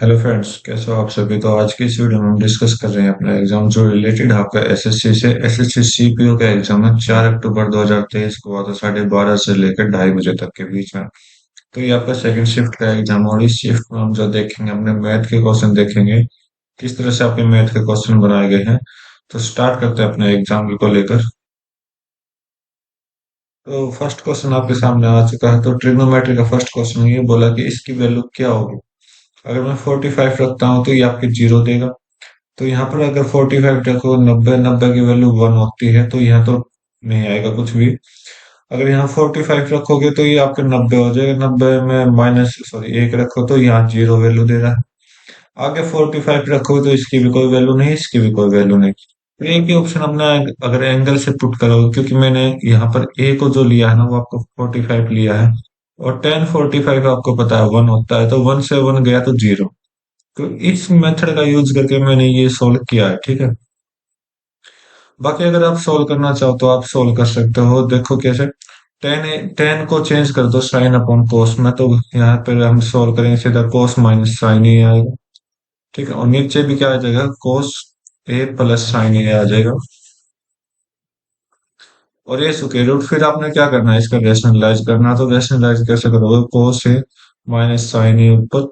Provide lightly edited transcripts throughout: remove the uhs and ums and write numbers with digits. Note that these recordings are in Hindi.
हेलो फ्रेंड्स, कैसे हो आप सभी। तो आज की इस वीडियो में हम डिस्कस कर रहे हैं अपना एग्जाम जो रिलेटेड आपका एसएससी से। एसएससी सीपीओ का एग्जाम है 4 अक्टूबर 2023 को, आता 12:30 से लेकर 2:30 बजे तक के बीच में। तो ये आपका सेकंड शिफ्ट का एग्जाम, और इस शिफ्ट में हम जो देखेंगे अपने मैथ के क्वेश्चन देखेंगे, किस तरह से आपके मैथ के क्वेश्चन बनाए गए हैं। तो स्टार्ट करते हैं अपने एग्जाम को लेकर। तो फर्स्ट क्वेश्चन आपके सामने आ चुका है। तो ट्रिग्नोमेट्री का फर्स्ट क्वेश्चन ये बोला कि इसकी वैल्यू क्या होगी। अगर मैं 45 रखता हूँ तो ये आपके जीरो देगा। तो यहाँ पर अगर 45 रखो, नब्बे नब्बे की वैल्यू वन होती है, तो यहाँ तो नहीं आएगा कुछ भी। अगर यहाँ 45 रखोगे तो ये आपके 90 हो जाएगा। 90 में माइनस सॉरी एक रखो तो यहाँ जीरो वैल्यू दे रहा है। आगे 45 रखोगे तो इसकी भी कोई वैल्यू नहीं, इसकी भी कोई वैल्यू नहीं। तो एक ही ऑप्शन अपना अगर एंगल से पुट करोगे, क्योंकि मैंने यहाँ पर ए को जो लिया है ना वो आपको 45 लिया है, और टेन 45 आपको पता है वन होता है, तो वन से वन गया तो जीरो। तो इस मेथड का यूज करके मैंने ये सोल्व किया है, ठीक है। बाकी अगर आप सोल्व करना चाहो तो आप सोल्व कर सकते हो। देखो कैसे, टेन टेन को चेंज कर दो साइन अपॉन कोस में, तो यहाँ पर हम सोल्व करेंगे सीधा कोस माइनस साइन ही आएगा, ठीक है। और नीचे भी क्या आ जाएगा, कोस ए प्लस साइन ए आ जाएगा। और ये स्क्वायर रूट फिर आपने क्या करना है, इसका रेशनलाइज करना। तो रेशनलाइज कैसे करोगे, कोस ए माइनस साइन ए ऊपर,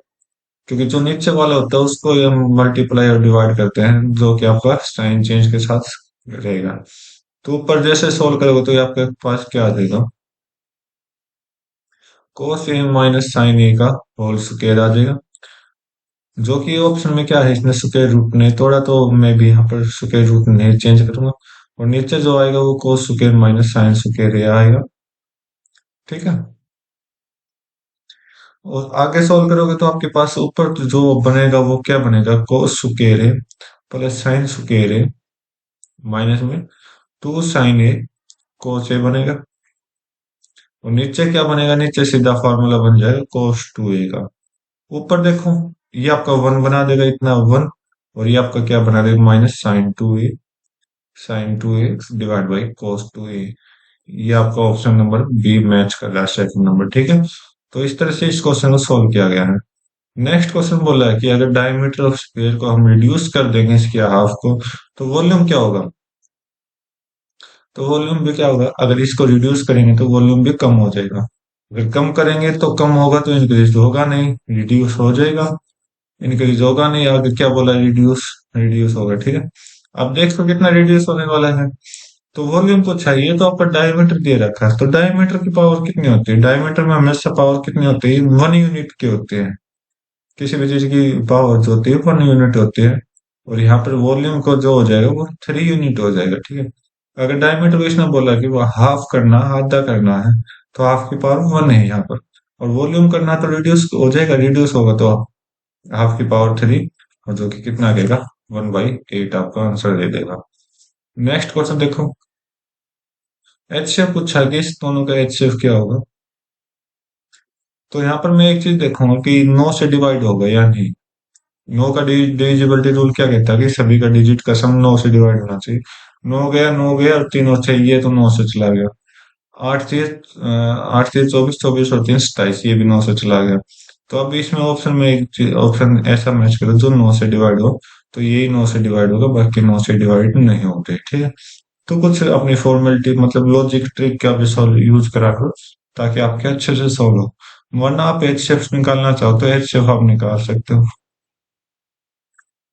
क्योंकि जो नीचे वाला होता है उसको हम मल्टीप्लाई और डिवाइड करते हैं, जो कि आपका साइन चेंज के साथ रहेगा। तो ऊपर जैसे सोल्व करोगे तो ये आपके पास क्या आ जाएगा, कोस ए माइनस साइन ए का होल स्क्वायर आ जाएगा। जो कि ऑप्शन में क्या है, इसमें स्क्वायर रूट नहीं तोड़ा, तो मैं भी यहाँ पर स्क्वायर रूट नहीं चेंज करूंगा। और नीचे जो आएगा वो cos square minus sine square a आएगा, ठीक है। और आगे सोल्व करोगे तो आपके पास ऊपर तो जो बनेगा वो क्या बनेगा, कोस स्क्वायर ए प्लस साइन स्क्वायर ए माइनस में टू साइन ए कोस ए बनेगा। और नीचे क्या बनेगा, नीचे सीधा फार्मूला बन जाएगा कोस टू ए का। ऊपर देखो, ये आपका वन बना देगा, इतना वन। और ये आपका क्या बना देगा, minus sine two a divide by cos two a. ये आपका ऑप्शन नंबर बी मैच कर रहा है, सेकंड नंबर, ठीक है। तो इस तरह से इस क्वेश्चन को सोल्व किया गया है। नेक्स्ट क्वेश्चन बोला है कि अगर डायमीटर ऑफ स्फीयर को हम रिड्यूस कर देंगे इसके हाफ को, तो वॉल्यूम क्या होगा। तो वॉल्यूम भी क्या होगा, अगर इसको रिड्यूस करेंगे तो वॉल्यूम भी कम हो जाएगा। अगर कम करेंगे तो कम होगा, तो इंक्रीज होगा नहीं, रिड्यूस हो जाएगा। इंक्रीज होगा नहीं, आगे क्या बोला, रिड्यूस रिड्यूस होगा, ठीक है। अब देखो कितना रिड्यूस होने वाला है। तो वॉल्यूम को चाहिए, तो आपका डायमीटर दे रखा है, तो डायमीटर की पावर कितनी होती है, डायमीटर में हमेशा पावर कितनी होती है, वन यूनिट की होती है। किसी भी चीज की पावर जो होती है वन यूनिट होती है। और यहाँ पर वॉल्यूम को जो हो जाएगा वो 3 यूनिट हो जाएगा, ठीक है। अगर डायमीटर को इसने बोला कि वो हाफ करना, आधा करना है, तो हाफ की पावर वन है यहाँ पर। और वॉल्यूम करना तो रिड्यूस हो जाएगा, रिड्यूस होगा तो हाफ की पावर थ्री, और जो कि कितना देगा, 1/8 आपका आंसर दे देगा। नेक्स्ट क्वेश्चन देखो, एच शेफ पूछा है कि इस दोनों का एच शेफ क्या होगा। तो यहाँ पर मैं एक चीज देखूंगा कि 9 से डिवाइड होगा या नहीं। 9 का डिविजिबिलिटी रूल क्या कहता है कि सभी का डिजिट का सम 9 से डिवाइड होना चाहिए। 9 गया और तीन और चाहिए तो 9 से चला गया। आठ तीन 24, 24 और तीन 27, ये भी 9 से चला गया। तो अब इसमें ऑप्शन में एक ऑप्शन ऐसा मैच करो जो 9 से डिवाइड हो, तो यही 9 से डिवाइड होगा, बाकी 9 से डिवाइड नहीं होते, ठीक है। तो कुछ अपनी फॉर्मेलिटी मतलब लॉजिक ट्रिक का भी सॉल्व यूज करा करो, ताकि आपके अच्छे से सॉल्व हो। वरना आप एच शेप्स निकालना चाहो तो एच शेप आप निकाल सकते हो।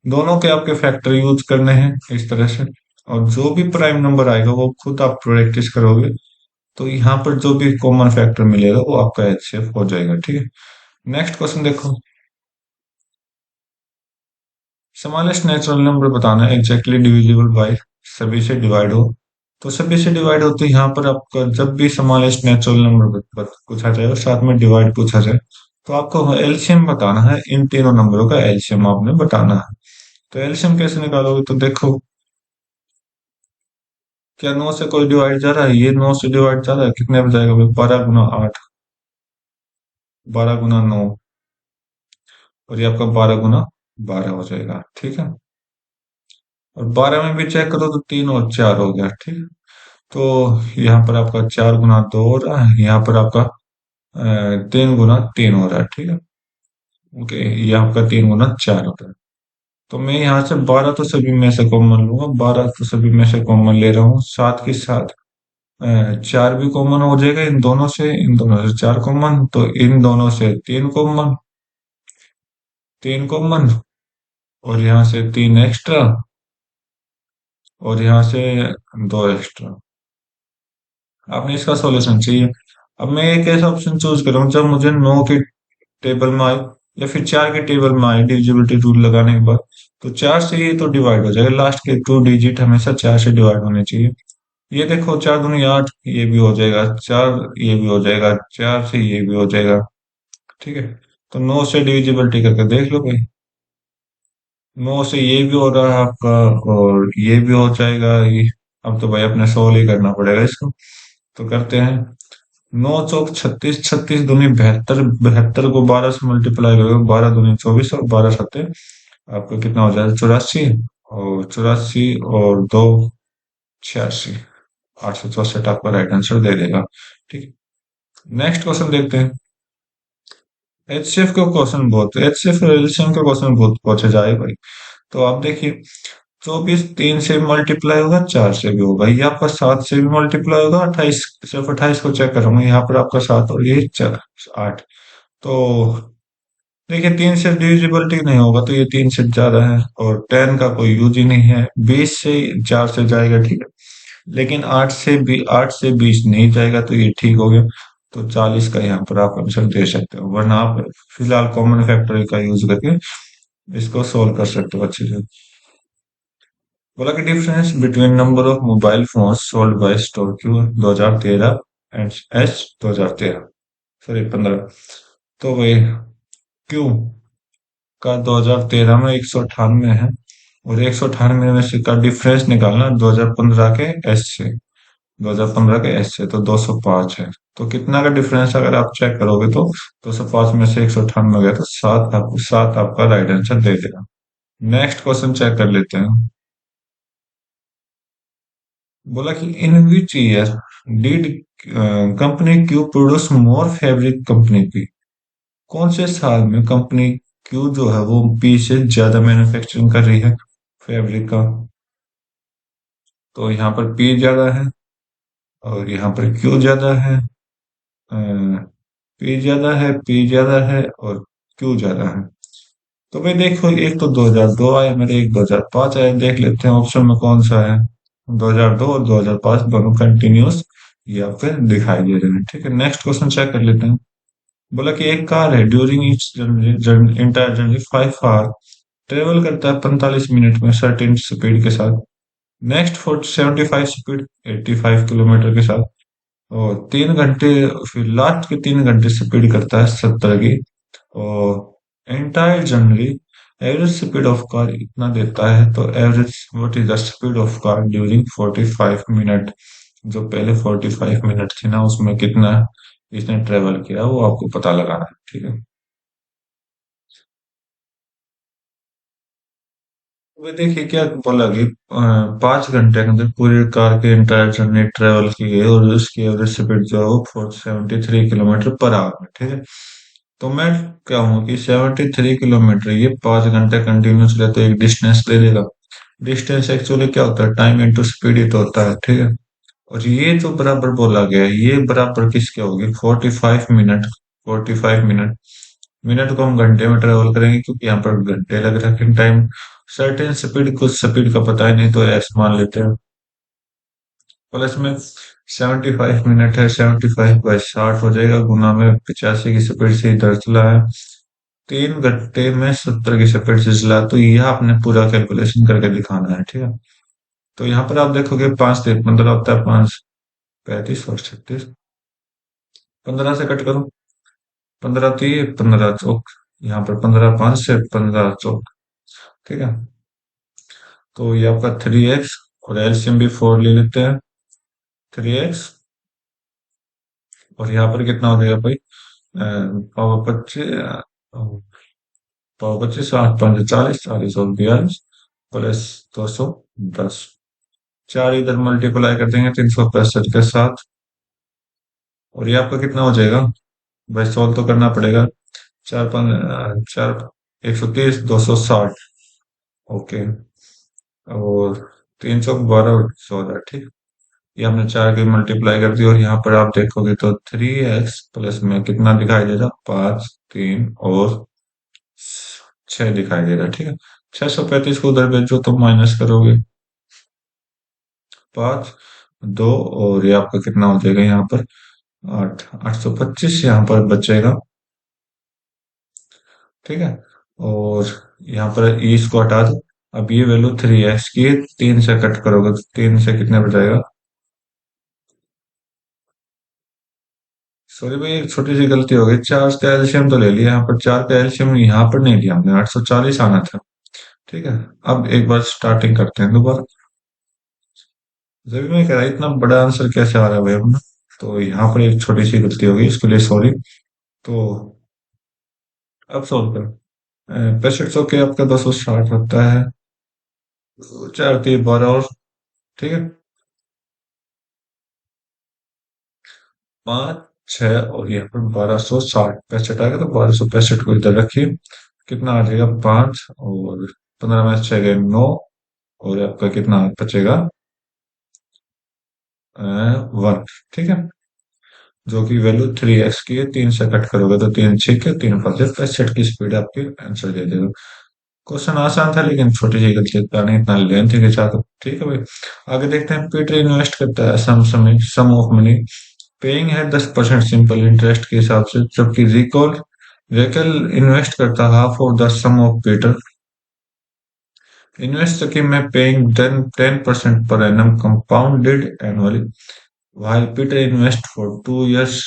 दोनों के आपके फैक्टर यूज करने हैं इस तरह से। और जो भी प्राइम नंबर आएगा वो खुद आप प्रैक्टिस करोगे, तो यहाँ पर जो भी कॉमन फैक्टर मिलेगा वो आपका एचसीएफ हो जाएगा, ठीक है। नेक्स्ट क्वेश्चन देखो, स्मॉलेस्ट नेचुरल नंबर बताना है एग्जैक्टली डिविजिबल बाय, सभी से डिवाइड हो। तो सभी से डिवाइड हो, तो यहाँ पर आपका जब भी स्मॉलेस्ट नेचुरल नंबर पूछा जाए और साथ में डिवाइड पूछा जाए, तो आपको एलसीएम बताना है। इन तीनों नंबरों का एलसीएम आपने बताना है। तो एलसीएम कैसे निकालोगे, तो देखो, क्या 9 से कोई डिवाइड जा रहा है, ये 9 से डिवाइड जा रहा है, कितने में जाएगा भाई, 12 गुना 8, 12 गुना 9, और ये आपका 12 गुना 12 हो जाएगा, ठीक है। और 12 में भी चेक करो तो 3 और 4 हो गया, ठीक है। तो यहाँ पर आपका 4 गुना 2 हो रहा है, यहाँ पर आपका 3 गुना 3 हो रहा है, ठीक है। ओके, ये आपका 3 गुना 4 होता है। तो मैं यहाँ से 12 तो सभी में से कॉमन लूंगा, 12 तो सभी में से कॉमन ले रहा हूँ, साथ के साथ 4 भी कॉमन हो जाएगा इन दोनों से, इन दोनों से 4 कॉमन, तो इन दोनों से 3 कॉमन, 3 कॉमन, और यहाँ से 3 एक्स्ट्रा, और यहाँ से 2 एक्स्ट्रा। आपने इसका सॉल्यूशन चाहिए। अब मैं एक ऐसा ऑप्शन चूज कर रहा हूँ जब मुझे 9 के टेबल में आए, या फिर 4 के टेबल में आए डिविजिबिलिटी रूल लगाने के बाद। तो 4 से ये तो डिवाइड हो जाएगा, लास्ट के 2 डिजिट हमेशा 4 से डिवाइड होने चाहिए। ये देखो, 4 दूनी 8, ये भी हो जाएगा 4, ये भी हो जाएगा 4 से, ये भी हो जाएगा। ठीक है, तो 9 से डिविजिबिलिटी करके देख लो भाई। 9 से ये भी हो रहा है आपका, और ये भी हो जाएगा ये। अब तो भाई अपने सोल्व ही करना पड़ेगा इसको। तो करते हैं। 9 चौक 36, 36 दूनी 72, 72 को 12 से मल्टीप्लाई करोगे, 12 दूनी 24, और 12 सत्ते आपको कितना हो जाएगा, 84। और 84 और 2 86, 864 आपका राइट आंसर दे देगा। ठीक है, नेक्स्ट क्वेश्चन देखते हैं। एचसीएफ का क्वेश्चन बहुत, एचसीएफ और एलसीएम का क्वेश्चन बहुत पूछे जाए भाई। तो आप देखिए, 24 3 से मल्टीप्लाई होगा, 4 से भी होगा, ये आपका 7 से भी मल्टीप्लाई होगा, 28, सिर्फ 28 को चेक करूंगा, यहाँ पर आपका 7 और ये 8। तो देखिए, 3 से डिविजिबिलिटी नहीं होगा, तो ये 3 से ज्यादा है, और 10 का कोई यूज ही नहीं है। 20 से 4 से जाएगा, ठीक है, लेकिन 8 से 20 नहीं जाएगा, तो ये ठीक हो गया। तो 40 का यहाँ पर आप आंसर दे सकते हो, वरना आप फिलहाल कॉमन फैक्टर का यूज करके इसको सोल्व कर सकते हो अच्छे से। बोला कि difference between number of mobile phone sold by store Q 2013 and H 2013, sorry 15। तो वही क्यू का 2013 में 198 है, और 198 में से का डिफरेंस निकालना 2015 के एस से, 2015 के एस से, तो 205 है। तो कितना का डिफरेंस अगर आप चेक करोगे तो 205 में से 198 गया, तो 7 आपका राइट आंसर दे देगा। नेक्स्ट क्वेश्चन चेक कर लेते हैं। बोला कि in which year did company Q produce more fabric company P, कौन से साल में कंपनी क्यू जो है वो पी से ज्यादा मैन्युफैक्चरिंग कर रही है फैब्रिक का। तो यहाँ पर पी ज्यादा है, और यहाँ पर क्यू ज्यादा है। पी ज्यादा है, पी ज्यादा है, और क्यू ज्यादा है। तो भाई देखो, एक तो 2002 आया मेरे, एक 2005 आया, देख लेते हैं ऑप्शन में कौन सा है। 2002 और 2005 दोनों कंटिन्यूस ये आपके दिखाई दे रहे हैं। ठीक है, नेक्स्ट क्वेश्चन चेक कर लेते हैं। बोला कि एक कार है during each entire journey 5 hour travel करता है 45 मिनट में सर्टेन स्पीड के साथ, नेक्स्ट फॉर 75 स्पीड 85 किलोमीटर के साथ, और 3 घंटे, फिर लास्ट के 3 घंटे स्पीड करता है 70 की, और entire generally average speed of car इतना देता है। तो average what is the speed of car during 45 minute, जो पहले 45 मिनट थी ना, उसमें कितना इसने ट्रेवल किया वो आपको पता लगाना है। ठीक है, तो देखिए क्या बोला कि 5 घंटे के अंदर पूरी कार के एंटायर जर्नी ट्रेवल की है, और उसकी एवरेज स्पीड जो है वो 473 किलोमीटर पर आवर है। ठीक है, तो मैं क्या हूँ कि 73 किलोमीटर ये 5 घंटे कंटिन्यूस ले तो एक डिस्टेंस दे देगा। डिस्टेंस एक्चुअली क्या होता है, टाइम इंटू स्पीड ही तो होता है। ठीक है, और ये जो बराबर बोला गया है, ये बराबर किसके होगी, 45 मिनट। 45 मिनट, मिनट को हम घंटे में ट्रेवल करेंगे, क्योंकि यहाँ पर घंटे लग रखे हैं टाइम। सर्टेन स्पीड, कुछ स्पीड का पता ही नहीं, तो एस मान लेते हैं। प्लस में 75 मिनट है, 75/60 हो जाएगा, गुना में 85 की स्पीड से इधर चला है, 3 घंटे में 70 की स्पीड से चला, तो यह आपने पूरा कैलकुलेशन करके दिखाना है। ठीक है, तो यहाँ पर आप देखोगे 5 से 15 होता है, 5 35 और 36, 15 से कट करो, 15 3 15 चौक, यहाँ पर 15 5 से 15 चौक। ठीक है, तो ये आपका 3x, और एलसीएम भी 4 ले लेते हैं, 3x, और यहाँ पर कितना हो जाएगा भाई, पावर 25, पावर 25, 8 5 40, 40 और 42 प्लस 210, 4 इधर मल्टीप्लाई कर देंगे 365 के साथ, और ये आपका कितना हो जाएगा, भाई सोल्व तो करना पड़ेगा। चार 130, 260। ओके। और 312, 14, ठीक। ये हमने चार की मल्टीप्लाई कर दी और यहाँ पर आप देखोगे तो 3x प्लस में कितना दिखाई दे रहा, 5, 3 और 6 दिखाई दे रहा, ठीक है। 635 को उधर भेजो तो माइनस करोगे, 5, 2, और ये आपका कितना हो जाएगा यहाँ पर, 8, 825 यहाँ पर बचेगा, ठीक है। और यहाँ पर e इसको हटा दो। अब ये वैल्यू 3x की है, 3 से कट करोगे तो 3 से कितने बचेगा, सॉरी भाई एक छोटी सी गलती हो गई, 4 का एलसीएम तो ले लिया, यहाँ पर 4 का एलसीएम यहाँ पर नहीं लिया हमने, 840 आना था, ठीक है। अब एक बार स्टार्टिंग करते हैं दोबारा। जब मैं कह रहा इतना बड़ा आंसर कैसे आ रहा है भाई अपना, तो यहाँ पर एक छोटी सी गलती हो गई, इसके लिए सॉरी। तो अब सॉल्व करो। 6500 के आपका 260 होता है, 4 3 12 और, ठीक है, 5 6 और यहाँ पर 1260, 65 आएगा तो 1265 को इधर रखिए, कितना आ जाएगा, 5 और 15 में 6 गए 9, और आपका कितना बचेगा, 1, ठीक है। जो कि वैल्यू 3x की है, 3 से कट करोगे तो 3 6 के 3 5 65 की स्पीड आपकी आंसर दे देगा। क्वेश्चन आसान था लेकिन छोटी सी गलती का नहीं, इतना लेंथ के साथ, ठीक है भाई। आगे देखते हैं, पीटर इन्वेस्ट करता है सम ऑफ मनी, पेइंग है 10% सिंपल इंटरेस्ट के हिसाब से, जबकि रिकॉल रेकल इन्वेस्ट करता half of the sum of Peter, invest scheme में पेइंग 10% पर annum compounded annually, while Peter invest for 2 years,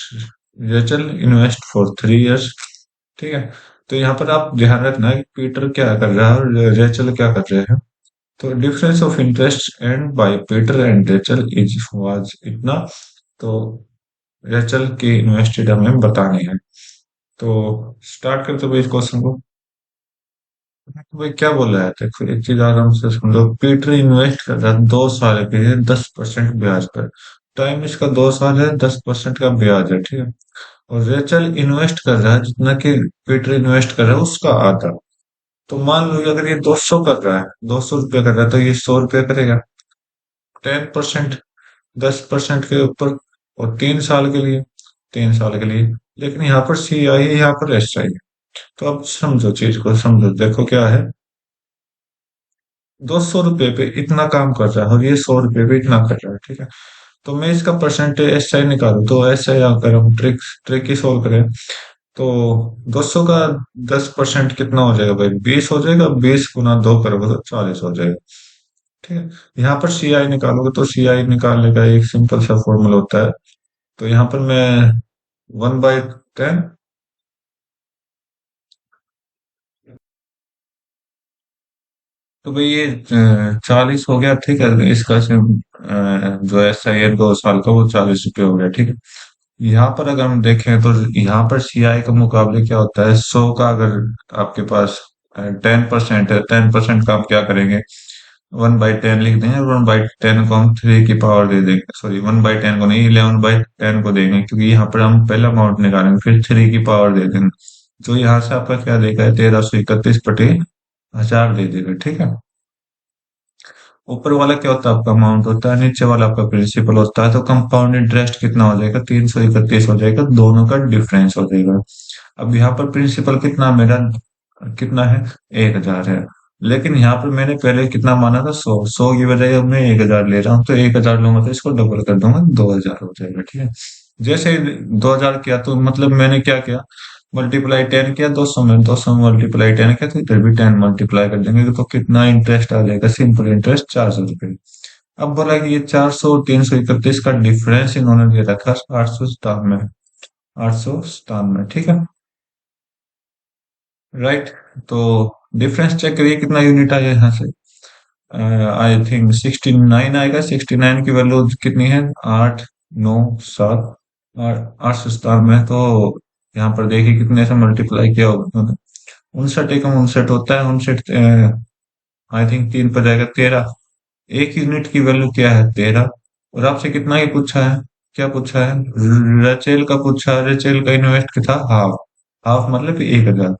Rachel invest for 3 years, ठीक है। तो यहाँ पर आप ध्यान रखना कि पीटर क्या कर रहा है और रेचल क्या कर रहे हैं। तो difference of interest and by Peter and Rachel is was इतना, तो रेचल की इन्वेस्टेड हमें बतानी है। तो स्टार्ट करते हुए इस क्वेश्चन को, तो भाई क्या बोल रहा है, देखो एक चीज आराम से समझो, पीटर इन्वेस्ट कर रहा है 2 साल के लिए 10% ब्याज पर, टाइम इसका 2 साल है, 10% का ब्याज है, ठीक है। और रेचल इन्वेस्ट कर रहा है जितना कि पीटर इन्वेस्ट कर रहा है उसका आधा। तो मान लो कि अगर ये 200 कर रहा है, 200 रुपया कर रहा है, तो ये 100 रुपया करेगा, 10%, 10% के ऊपर, और 3 साल के लिए, 3 साल के लिए। लेकिन यहाँ पर सी आई है, यहाँ पर एस आई है। तो अब समझो, चीज को समझो, देखो क्या है, 200 रुपये पे इतना काम कर रहा है और ये 100 रुपये पे इतना कर रहा है, ठीक है। तो मैं इसका परसेंटेज एस आई निकालू, तो एस आई अगर हम ट्रिक ही सोल्व करें, तो 200 का 10% कितना हो जाएगा भाई, 20 हो जाएगा, 20 गुना 2 करोगे तो 40 हो जाएगा, ठीक है। यहाँ पर सी आई निकालोगे तो सी आई निकालने का एक सिंपल सा फॉर्मूला होता है। तो यहाँ पर मैं 1/10, तो भाई ये 40 हो गया, ठीक है। इसका जो एस आई है 2 साल का, वो 40 रुपये हो गया, ठीक है। यहाँ पर अगर हम देखें तो यहाँ पर सीआई के मुकाबले क्या होता है, 100 का अगर आपके पास 10% है, 10% का आप क्या करेंगे, 1/10 लिख देंगे, 1/10 को हम 3 की पावर दे देंगे, सॉरी 1/10 को नहीं, 11/10 को देंगे, क्योंकि यहाँ पर हम पहला अमाउंट निकालेंगे फिर 3 की पावर दे देंगे। तो यहाँ से आपका क्या देगा, 1331/1000 दे देगा, ठीक है। ऊपर वाला क्या होता है, आपका अमाउंट होता है, नीचे वाला आपका प्रिंसिपल होता है। तो कंपाउंड इंटरेस्ट कितना हो जाएगा, 331 हो जाएगा, दोनों का डिफरेंस हो जाएगा। अब यहाँ पर प्रिंसिपल कितना मेरा, कितना है, 1000 है। लेकिन यहाँ पर मैंने पहले कितना माना था, 100 की बजाय अब मैं 1000 ले रहा हूँ, तो 1000 लूंगा तो इसको डबल कर दूंगा, 2000 हो जाएगा, ठीक है। जैसे ही 2000 किया तो मतलब मैंने क्या किया, मल्टीप्लाई 10 किया, 200 में 200 मल्टीप्लाई 10 किया, तो इधर भी 10 मल्टीप्लाई कर देंगे, तो कितना इंटरेस्ट आ जाएगा, सिंपल इंटरेस्ट 400 रुपये। अब बोला कि ये 400 और 331 का डिफरेंस इन्होंने दे रखा 897, 897, ठीक है, राइट। तो डिफरेंस चेक करिए कितना यूनिट आया यहाँ से, आई थिंक 69 आएगा, 69 की वैल्यू कितनी है, 897, 897 है। तो यहाँ पर देखिए कितने से मल्टीप्लाई किया होगा, 59 होता है, 59 आई थिंक 3 पर जाएगा, 13, एक यूनिट की वैल्यू क्या है, 13। और आपसे कितना ही पूछा है, क्या पूछा है, रेचेल का पूछा है, रेचेल का इन्वेस्ट था हाफ, हाफ मतलब 1000।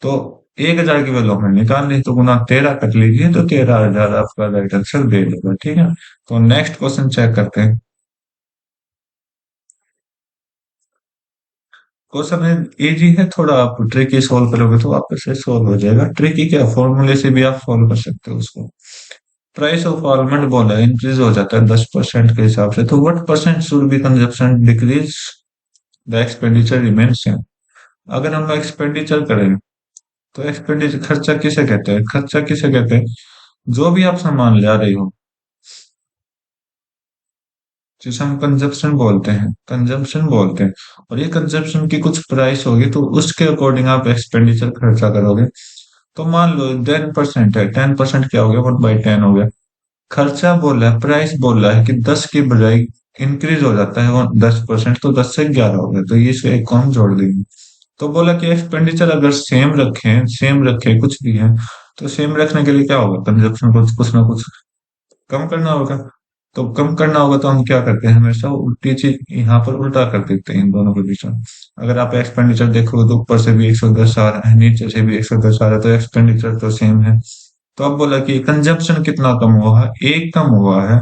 तो 1000 की वैल्यू हमने निकाल ली, तो गुना 13 कर लीजिए, तो 13,000 आपका राइट आंसर दे देगा। ठीक है, तो नेक्स्ट क्वेश्चन चेक करते हैं। क्वेश्चन है इजी है थोड़ा, आप ट्रिकी सोल्व करोगे तो आपसे से सोल्व हो जाएगा। ट्रिकी क्या, फॉर्मूले से भी आप सोल्व कर सकते हो उसको। प्राइस ऑफ आलमंड बोला है इंक्रीज हो जाता है 10% के हिसाब से, तो what percent should be consumption decrease the expenditure remain same. अगर हम एक्सपेंडिचर करें, तो एक्सपेंडिचर खर्चा किसे कहते हैं, खर्चा किसे कहते हैं, जो भी आप सामान ला रहे हो, जिसे हम कंजप्शन बोलते हैं, कंजम्पशन बोलते हैं। और ये कंजप्शन की कुछ प्राइस होगी, तो उसके अकॉर्डिंग आप एक्सपेंडिचर खर्चा करोगे। तो मान लो 10% है, 10% क्या हो गया, 1/10 हो गया। खर्चा बोल रहा है, प्राइस बोल रहा है कि 10 की बजाय इंक्रीज हो जाता है, और 10%, तो 10 से 11 हो गया, तो ये इसको एक को हम जोड़ देंगे। तो बोला कि एक्सपेंडिचर अगर सेम रखे कुछ भी है, तो सेम रखने के लिए क्या होगा, कंजप्शन को कुछ ना कुछ कम करना होगा। तो कम करना होगा, तो हम क्या करते हैं, हमेशा उल्टी चीज यहाँ पर उल्टा कर देते हैं इन दोनों के बीच में। अगर आप एक्सपेंडिचर देखोगे, तो ऊपर से भी 110 आ रहा है, नीचे से भी 110 आ रहा है, तो एक्सपेंडिचर तो सेम है। तो अब बोला कि कंजप्शन कितना कम हुआ है, एक कम हुआ है।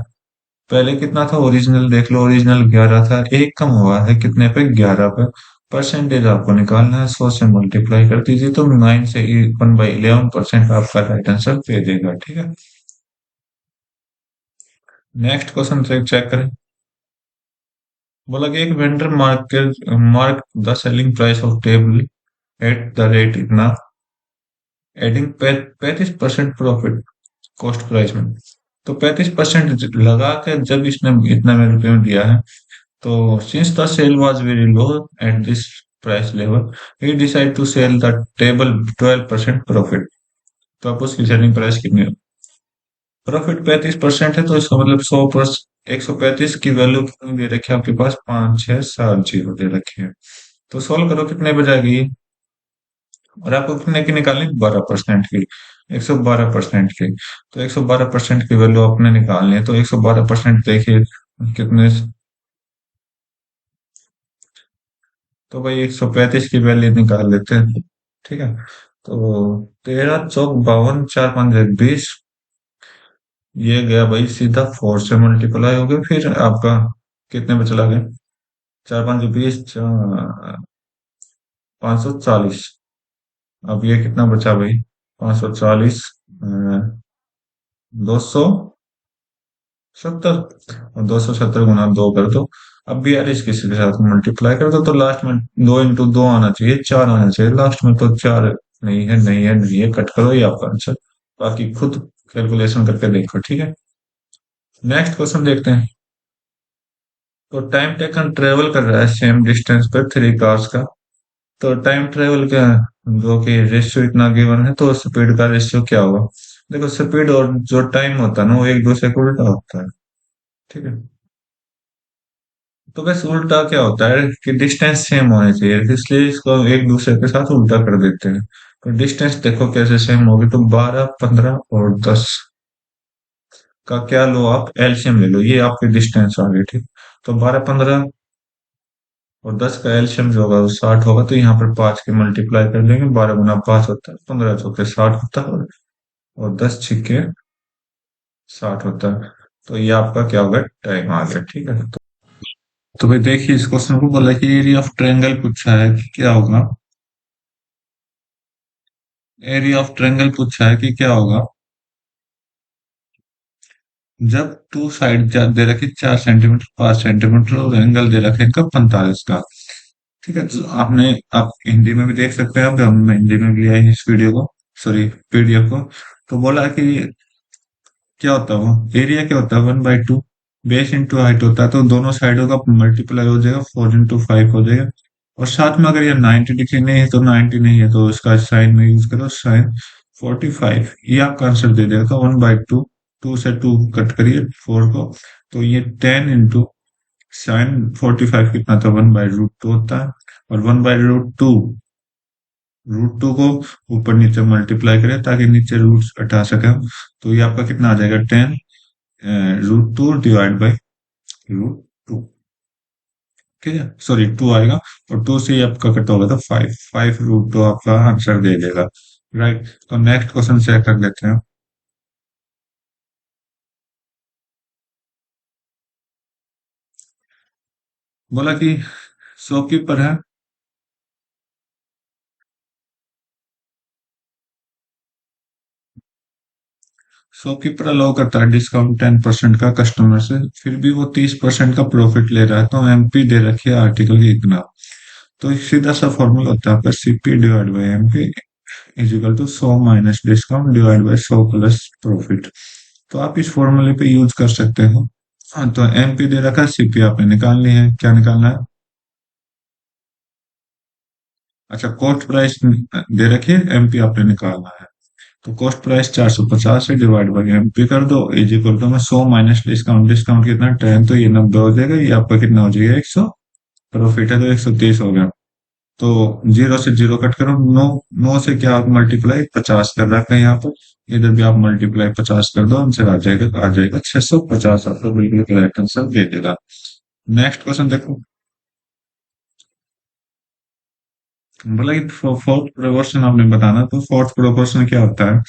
पहले कितना था, ओरिजिनल देख लो, ओरिजिनल 11 था, एक कम हुआ है कितने पे, 11 पे। परसेंटेज आपको निकालना है, 100 से मल्टीप्लाई कर दीजिए, तो 9 से 1/11% आपका राइट आंसर दे देगा। ठीक है, नेक्स्ट क्वेश्चन चेक करें। बोला कि एक vendor mark the selling price of table at the rate इतना, एडिंग 35% प्रॉफिट कॉस्ट प्राइस में। तो 35% लगा के जब इसने इतना में रुपये में दिया है, तो since the sale was very low at this price level, he decide to sell the table 12% profit. तो आप उसकी सेलिंग प्राइस कितनी है, प्रॉफिट 35% है, तो इसका मतलब 135 की वैल्यू कितनी दे रखी है आपके पास, 5, 6, 7 जीरो दे रखी है। तो सोल्व करो कितने बजाएगी, और आपको कितने की निकालनी, 12% की, 112% की। तो 112% की वैल्यू आपने निकालनी है, तो 112% देखिए कितने, तो भाई 135 की वैल्यू निकाल लेते हैं। ठीक है, तो 13 चौक 52, 4 5 20, ये गया भाई सीधा 4 से मल्टीप्लाई हो गया, फिर आपका कितने में चला गया, 4 5 20, 540। अब ये कितना बचा भाई, 540, 270, और 270 गुना 2 कर दो। अब 42 किसी के साथ मल्टीप्लाई कर दो, तो लास्ट में 2 इंटू 2 आना चाहिए, 4 आना चाहिए लास्ट में, तो 4 नहीं है, नहीं है, नहीं है, कट करो, ये आपका आंसर। बाकी खुद कैलकुलेशन करके देखो। ठीक है, नेक्स्ट क्वेश्चन देखते हैं। तो टाइम टेकन ट्रेवल कर रहा है सेम डिस्टेंस पर 3 कार्स का, तो टाइम ट्रेवल का जो कि रेशियो इतना गिवन है, तो स्पीड का रेशियो क्या होगा। देखो, स्पीड और जो टाइम होता है ना, वो एक दूसरे को उल्टा होता है। ठीक है, तो बस उल्टा क्या होता है कि डिस्टेंस सेम होनी चाहिए, इसलिए इसको एक दूसरे के साथ उल्टा कर देते हैं। तो डिस्टेंस देखो कैसे सेम होगी, तो 12, 15 और 10 का क्या लो, आप एलसीएम ले लो, ये आपकी डिस्टेंस आ गई। ठीक, तो 12, 15 और 10 का एलसीएम जो होगा वो 60 होगा, तो यहाँ पर 5 के मल्टीप्लाई कर लेंगे, 12 गुना 5 होता है, 15 चौके 60 होता है, और 10 छिक्के 60 होता है। तो ये आपका क्या होगा, टाइम आ गया। ठीक है, तो भाई देखिए इस क्वेश्चन को, बोला कि एरिया ऑफ ट्रायंगल पूछा है कि क्या होगा, एरिया ऑफ ट्रायंगल पूछा है कि क्या होगा जब टू साइड दे रखी 4 सेंटीमीटर, 5 सेंटीमीटर, और एंगल दे रखे इनका 45 का। ठीक है, तो आपने, आप हिंदी में भी देख सकते हैं, अब हम हिंदी में भी लिया है इस वीडियो को, सॉरी पीडीएफ को। तो बोला कि क्या होता है वो, एरिया क्या होता है, 1/2 बेस इंटू हाइट होता है, तो दोनों साइडों का मल्टीप्लाई हो जाएगा, 4 इंटू 5 हो जाएगा। और साथ में अगर ये 90 डिग्री नहीं है, तो 90 नहीं है, तो इसका साइन में यूज करो, साइन 45, ये आपका आंसर दे देगा। तो 1/2, 2 से 2 कट करिए 4 को, तो ये 10 इंटू साइन 45 कितना था, 1/√2 होता है। और 1/√2, √2 को ऊपर नीचे मल्टीप्लाई करें, ताकि नीचे रूट्स हटा सके हम। तो ये आपका कितना आ जाएगा, 10 √2 डिवाइड बाई √2। ठीक है, सॉरी 2 आएगा, और 2 से ही आपका कट होगा तो 5, 5 रूट 2 आपका आंसर दे देगा। राइट, तो नेक्स्ट क्वेश्चन चेक कर लेते हैं। बोला कि शॉपकीपर है, शॉपकीपर अलाउ करता है डिस्काउंट 10% का कस्टमर से, फिर भी वो 30% का प्रॉफिट ले रहा है, तो एमपी दे रखी है आर्टिकल की इतना। तो एक सीधा सा फॉर्मूला होता है आपका CP divide by MP is equal to 100 minus discount divide by 100 plus profit. तो आप इस फॉर्मूले पे यूज कर सकते हो। हाँ, तो एमपी दे रखा है, सीपी आपने निकालनी है, क्या निकालना है? अच्छा, कॉस्ट प्राइस दे रखी है, एमपी आपने निकालना है। तो कॉस्ट प्राइस 450 है, डिवाइड बाई एमपी कर दो, इज इक्वल टू में 100 माइनस डिस्काउंट, डिस्काउंट कितना 10, तो ये 90 हो जाएगा, ये आपका कितना हो जाएगा 100, प्रॉफिट है तो 130 हो गया। तो जीरो से जीरो कट करो, 9, 9 से क्या आप मल्टीप्लाई 50 कर रखा है यहाँ पर, इधर भी आप मल्टीप्लाई 50 कर दो, आंसर आ जाएगा 650, आपको बिल्कुल करेक्ट आंसर दे देगा। नेक्स्ट क्वेश्चन देखो। बोला कि फोर्थ प्रोपोर्शन आपने बताना, तो फोर्थ प्रोपोर्शन क्या होता है?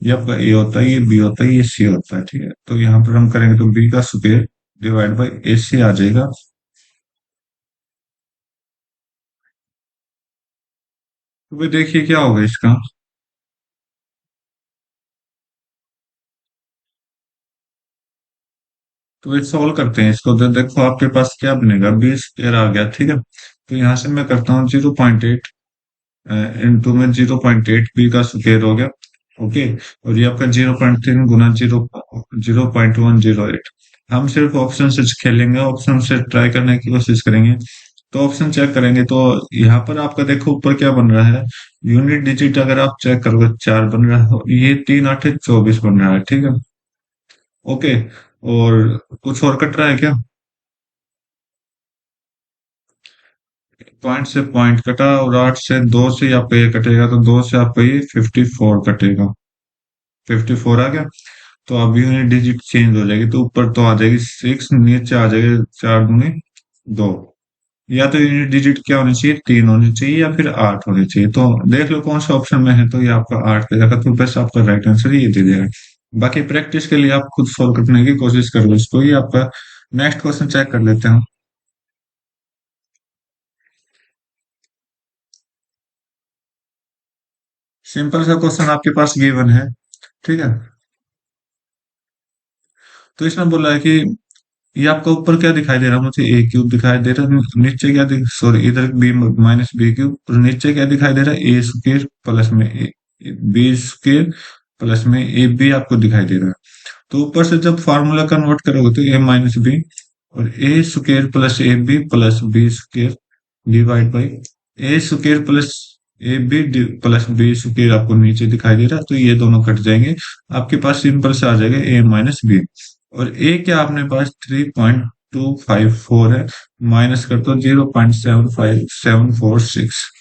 ये आपका ए होता है, ये बी होता है, ये सी होता है, ठीक है, तो यहाँ पर हम करेंगे तो बी का स्क्वायर डिवाइड बाई ए सी आ जाएगा। तो भाई देखिए क्या होगा इसका। तो ये सॉल्व करते हैं इसको, तो देखो आपके पास क्या बनेगा, बी स्क्वायर आ गया, ठीक है, तो यहाँ से मैं करता हूँ 0.8 इंटू में 0.8, बी का स्क्वायर हो गया। ओके, और ये आपका 0.3 गुना 0.108। हम सिर्फ ऑप्शन से खेलेंगे, ऑप्शन से ट्राई करने की कोशिश करेंगे। तो ऑप्शन चेक करेंगे तो यहाँ पर आपका देखो ऊपर क्या बन रहा है, यूनिट डिजिट अगर आप चेक करोगे 4 बन रहा है, ये 3 8 24 बन रहा है, ठीक है। ओके, और कुछ और कट रहा है क्या? पॉइंट से पॉइंट कटा, और 8 से 2 से आपका ये कटेगा, तो 2 से आपका ये 54 कटेगा, 54 आ गया। तो अब यूनिट डिजिट चेंज हो जाएगी, तो ऊपर तो आ जाएगी 6, नीचे आ जाएगा 4 दूनी 2। या तो यूनिट डिजिट क्या होनी चाहिए, 3 होनी चाहिए, या फिर 8 होनी चाहिए, तो देख लो कौन सा ऑप्शन में है, तो ये आपका 8 दे देगा, तो बस आपका राइट आंसर ये दे देगा। बाकी प्रैक्टिस के लिए आप खुद सॉल्व करने की कोशिश करो इसको, ये आपका नेक्स्ट क्वेश्चन चेक कर लेते हैं। सिंपल सा क्वेश्चन आपके पास गिवन है, ठीक है। तो इसमें बोला है कि ये आपका ऊपर क्या दिखाई दे रहा है, मुझे ए क्यूब दिखाई दे रहा है, नीचे क्या सॉरी, इधर बी माइनस बी क्यूब, और नीचे क्या दिखाई दे रहा है, ए स्क्र प्लस में बी स्क्र प्लस में ए बी आपको दिखाई दे रहा है। तो ऊपर से जब फार्मूला कन्वर्ट करोगे तो ए माइनस बी, और a square plus a b plus b square divide by a square plus a b plus b square आपको नीचे दिखाई दे रहा है, तो ये दोनों कट जाएंगे, आपके पास सिंपल से आ जाएगा ए माइनस बी। और ए क्या अपने पास 3.254 है, माइनस कर दो 0.75746।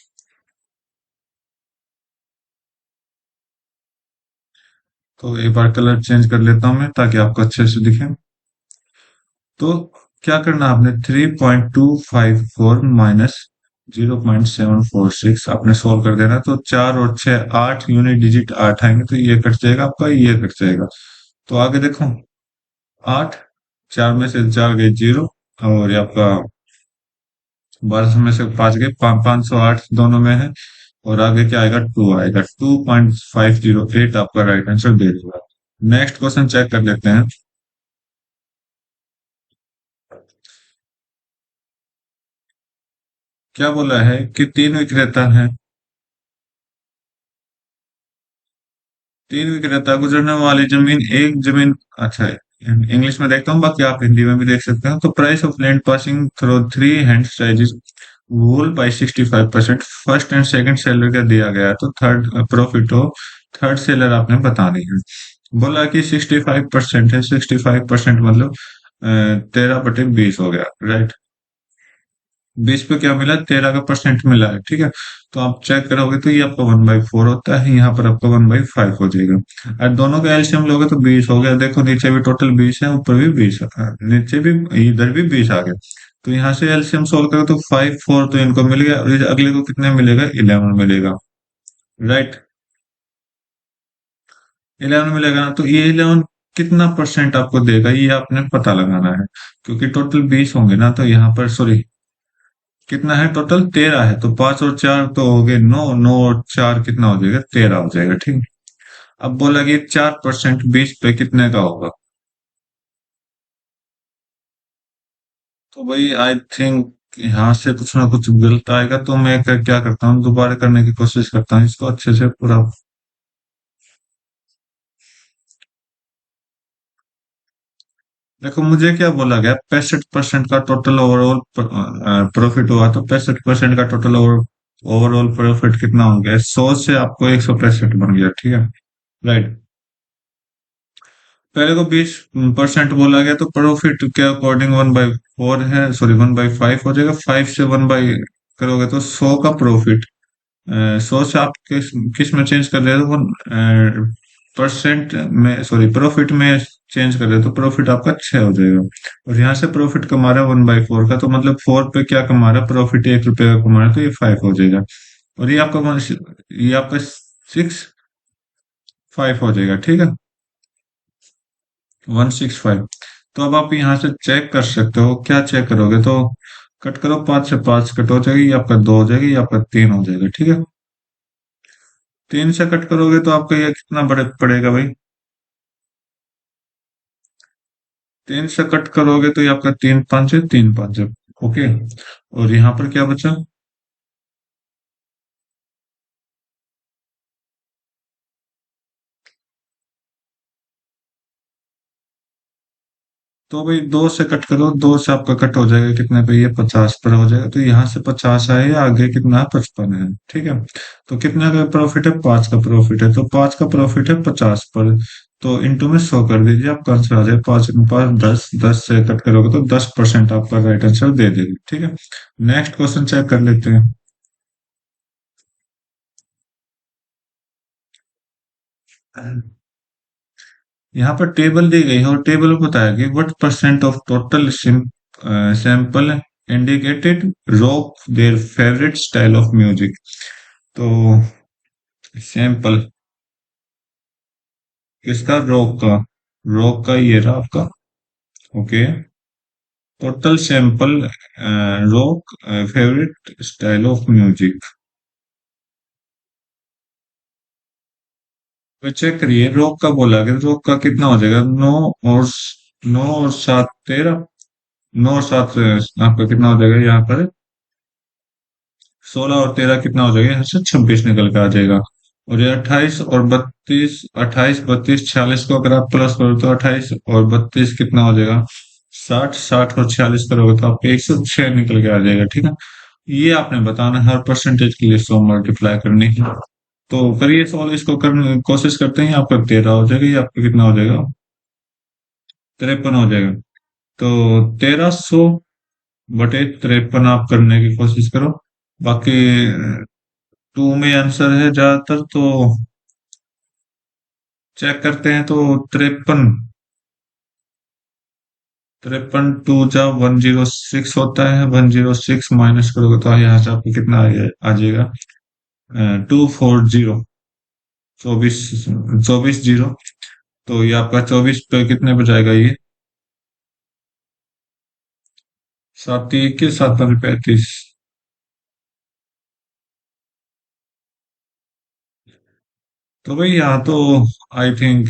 तो एक बार कलर चेंज कर लेता हूं मैं ताकि आपको अच्छे से दिखे। तो क्या करना है आपने, 3.254 माइनस 0.746 आपने सोल्व कर देना, तो 4 और 6 8, यूनिट डिजिट 8 आएंगे, तो ये कट जाएगा आपका, ये कट जाएगा। तो आगे देखो, 8, 4 में से 4 गए 0, और ये आपका 12 में से 5 गए 508 दोनों में है, और आगे क्या आएगा, 2 आएगा, 2.508 आपका राइट आंसर दे देगा। नेक्स्ट क्वेश्चन चेक कर लेते हैं। क्या बोला है कि तीन विक्रेता है, तीन विक्रेता गुजरने वाली जमीन, एक जमीन, अच्छा इंग्लिश में देखता हूँ, बाकी आप हिंदी में भी देख सकते हो। तो price of land passing through three hand sizes wool by 65%, first and second seller का दिया गया है, तो थर्ड प्रॉफिट हो थर्ड सेलर आपने बतानी है। बोला कि 65% है, 65% मतलब 13/20 हो गया, राइट। 20 पे क्या मिला, 13 का परसेंट मिला है, ठीक है। तो आप चेक करोगे तो ये आपका 1/4 होता है, यहाँ पर आपका 1/5 हो जाएगा। और दोनों का एलसीएम लोगे तो 20 हो गया, देखो नीचे भी टोटल 20 है, ऊपर भी 20 है, नीचे भी इधर भी 20 आ गया। तो यहाँ से एलसीएम सोल्व करो तो 5 4 तो इनको मिल गया, और ये अगले को कितने मिलेगा, 11 मिलेगा। राइट, 11 मिलेगा ना, तो ये 11 कितना परसेंट आपको देगा ये आपने पता लगाना है। क्योंकि टोटल 20 होंगे ना, तो यहाँ पर सॉरी कितना है, टोटल 13 है, तो 5 और 4 तो हो गए 9, 9 और 4 कितना हो जाएगा, 13 हो जाएगा। ठीक है। अब बोला कि 4% 20 पे कितने का होगा। तो भाई आई थिंक यहाँ से कुछ ना कुछ गलत आएगा, तो मैं क्या करता हूँ, दोबारा करने की कोशिश करता हूँ इसको अच्छे से पूरा। देखो मुझे क्या बोला गया, 65% का टोटल ओवरऑल प्रॉफिट हुआ, तो 65% का टोटल ओवरऑल प्रॉफिट कितना हो गया, 100 से आपको 165 बन गया। ठीक है। राइट। पहले को 20% बोला गया, तो प्रॉफिट के अकॉर्डिंग 1/4 है, सॉरी 1/5 हो जाएगा, 5 से 1 बाई करोगे तो 100 का प्रॉफिट। 100 से आप किस में चेंज कर रहे हो, परसेंट में, सॉरी प्रॉफिट में चेंज कर रहे हो, तो प्रॉफिट आपका 6 हो जाएगा। और यहाँ से प्रॉफिट कमा रहा है 1/4 का, तो मतलब 4 पे क्या कमा रहा है, प्रॉफिट 1 रुपए का कमा रहा है, तो ये 5 हो जाएगा। और ये आपका 6 5 हो जाएगा। ठीक है, 165। तो अब आप यहाँ से चेक कर सकते हो, क्या चेक करोगे, तो कट करो, 5 से 5 कट हो जाएगी, ये आपका 2 हो जाएगी, ये आपका 3 हो जाएगा। ठीक है, 3 से कट करोगे तो आपका ये कितना बड़े पड़ेगा भाई, 3 से कट करोगे तो ये आपका 3 5 है, 3 5 है। ओके। और यहाँ पर क्या बचा, तो भाई 2 से कट करो, 2 से आपका कट हो जाएगा कितने पे, ये 50 पर हो जाएगा, तो यहाँ से 50 आए, आगे कितना है, 55 है। ठीक है। तो कितना का प्रॉफिट है, 5 का प्रॉफिट है, तो 5 का प्रॉफिट है 50 पर, तो इंटू में 100 कर दीजिए, आपका आंसर आ जाए 5 5 10, 10 से कट करोगे तो 10% आपका राइट आंसर दे देगी। ठीक है। नेक्स्ट क्वेश्चन चेक कर लेते हैं। यहाँ पर टेबल दी गई है, और टेबल बताया कि what percent of total sample indicated rock their favourite style of music. तो सैंपल किसका, रॉक का, रॉक का ये रहा आपका। Okay. Total sample rock favourite style of music, तो चेक करिए रॉक का बोला गया, रॉक का कितना हो जाएगा, 9 और 7 13, 9 और 7 आपका कितना हो जाएगा, यहाँ पर 16 और 13 कितना हो जाएगा, यहाँ से 26 निकल के आ जाएगा। और ये 28 और 32, 28 32 46 को अगर आप प्लस करो तो 28 और 32 कितना हो जाएगा, 60, 60 और 46 करोगे तो आपको 106 निकल के आ जाएगा। ठीक है। ये आपने बताना है, हर परसेंटेज के लिए 100 मल्टीप्लाई करनी है। तो करिए सॉल्व, इसको करने कोशिश करते हैं, आपका 13 हो जाएगा, ये आपका कितना हो जाएगा, 53 हो जाएगा। तो 1300/53 आप करने की कोशिश करो। बाकी 2 में आंसर है ज्यादातर, तो चेक करते हैं, तो 53, 53 2 जा 106 होता है, 106 माइनस करोगे तो यहाँ से आपको कितना आ जाएगा, 240, 24 24 0। तो ये आपका 24 पे कितने पे जाएगा, ये 7 1 7 35। तो भाई यहाँ तो आई थिंक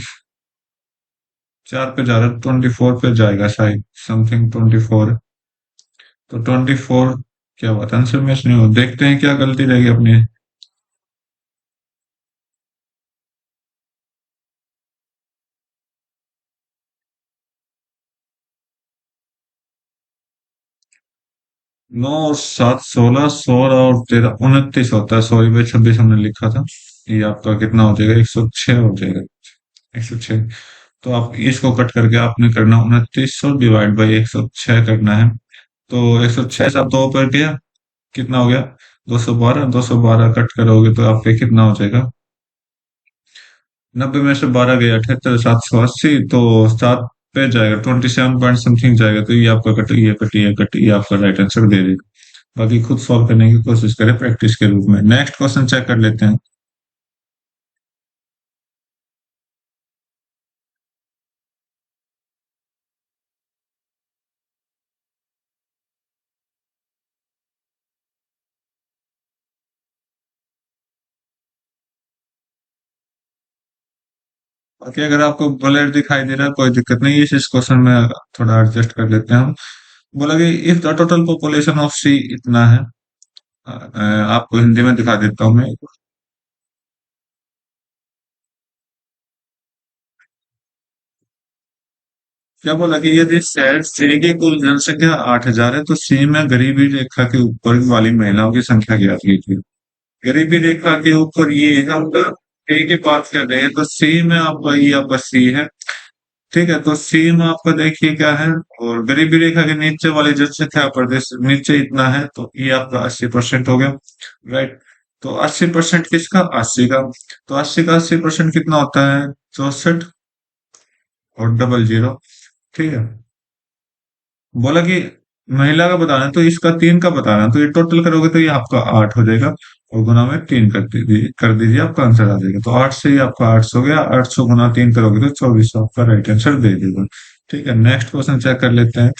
4 पे जा रहा है, 24 पे जाएगा शायद, समथिंग 24। तो 24, क्या बात, आंसर मैच नहीं हो, देखते हैं क्या गलती रहेगी अपनी। 9 और 7 16, 16 और 13 29 होता है, सॉरी भाई 26 हमने लिखा था। ये आपका कितना हो जाएगा, 106 हो जाएगा, 106। तो आप इसको कट करके आपने करना 2900/106 करना है। तो 106 से आप 2 पर गया, कितना हो गया, 212, 212 कट करोगे तो आपके कितना हो जाएगा, 90 में से 12 गया 78, 780, तो 7 पे जाएगा, 27 पॉइंट समथिंग जाएगा, तो ये आपका कट, ये कट, ये कट, ये आपका राइट आंसर दे देगा। बाकी खुद सॉल्व करने की कोशिश करें प्रैक्टिस के रूप में। नेक्स्ट क्वेश्चन चेक कर लेते हैं। बाकी अगर आपको बुलेट दिखाई दे रहा है, कोई दिक्कत नहीं है, इस क्वेश्चन में थोड़ा एडजस्ट कर लेते हैं हम। बोला कि if the total population of C इतना है, आपको हिंदी में दिखा देता हूँ मैं। क्या बोला कि यदि शहर सी की कुल जनसंख्या 8,000 है, तो सी में गरीबी रेखा के ऊपर वाली महिलाओं की संख्या ज्ञात कीजिए। गरीबी रेखा के ऊपर ये हम ए की बात कर रहे हैं, तो सी में आपका ये आपका सी है। ठीक है, तो सी में आपका देखिए क्या है, और गरीबी रेखा के नीचे वाली जनसंख्या प्रदेश नीचे इतना है, तो ये आपका 80% हो गया। राइट। तो 80% किसका? 80 का। तो 80 का 80% कितना होता है? 64 और डबल जीरो। ठीक है। बोला कि महिला का बताना है, तो इसका 3 का बताना है, तो ये टोटल करोगे तो ये आपका 8 हो जाएगा, और गुना में 3 कर दीजिए, आपका आंसर आ जाएगा। तो 8 से ही आपका 800 हो गया, 800 गुना 3 करोगे तो 2400 आपका राइट आंसर दे देगा। ठीक है, नेक्स्ट क्वेश्चन चेक कर लेते हैं।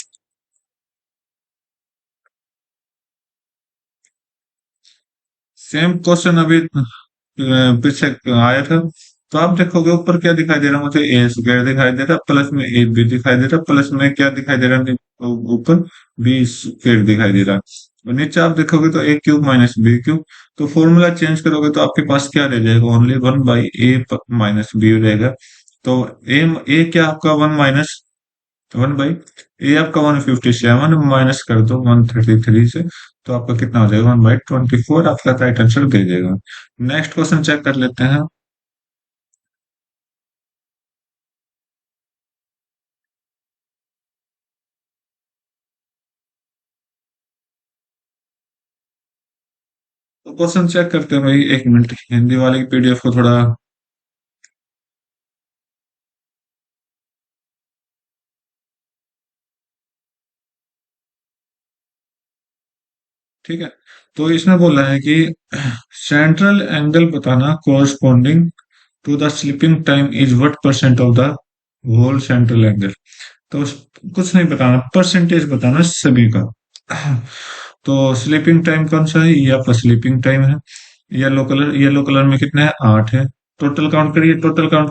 सेम क्वेश्चन अभी पीछे आया था। तो आप देखोगे ऊपर क्या दिखाई दे रहा है, मुझे ए स्क्वायर दिखाई दे रहा है, प्लस में ए बी दिखाई दे रहा है, प्लस में क्या दिखाई दे रहा है ऊपर? बी स्क्वायर दिखाई दे रहा है। और नीचे आप देखोगे तो ए क्यूब माइनस बी क्यूब। तो फॉर्मूला चेंज करोगे तो आपके पास क्या रह जाएगा? ओनली 1/a माइनस बी रहेगा। तो ए क्या आपका 1 ये आपका 157 माइनस कर दो 133 से, तो आपका कितना हो जाएगा? 1/24 आपका राइट आंसर दे देगा। नेक्स्ट क्वेश्चन चेक कर लेते हैं। तो क्वेश्चन चेक करते हैं भाई, एक मिनट, हिंदी वाले की पीडीएफ को थोड़ा। ठीक है, तो इसमें बोला है कि सेंट्रल एंगल बताना corresponding to the sleeping time is what percent of the whole central angle. तो कुछ नहीं बताना, परसेंटेज बताना सभी का। तो स्लीपिंग टाइम कौन सा है? ये आपका स्लीपिंग टाइम है। येलो कलर में कितना है? 8 है। टोटल काउंट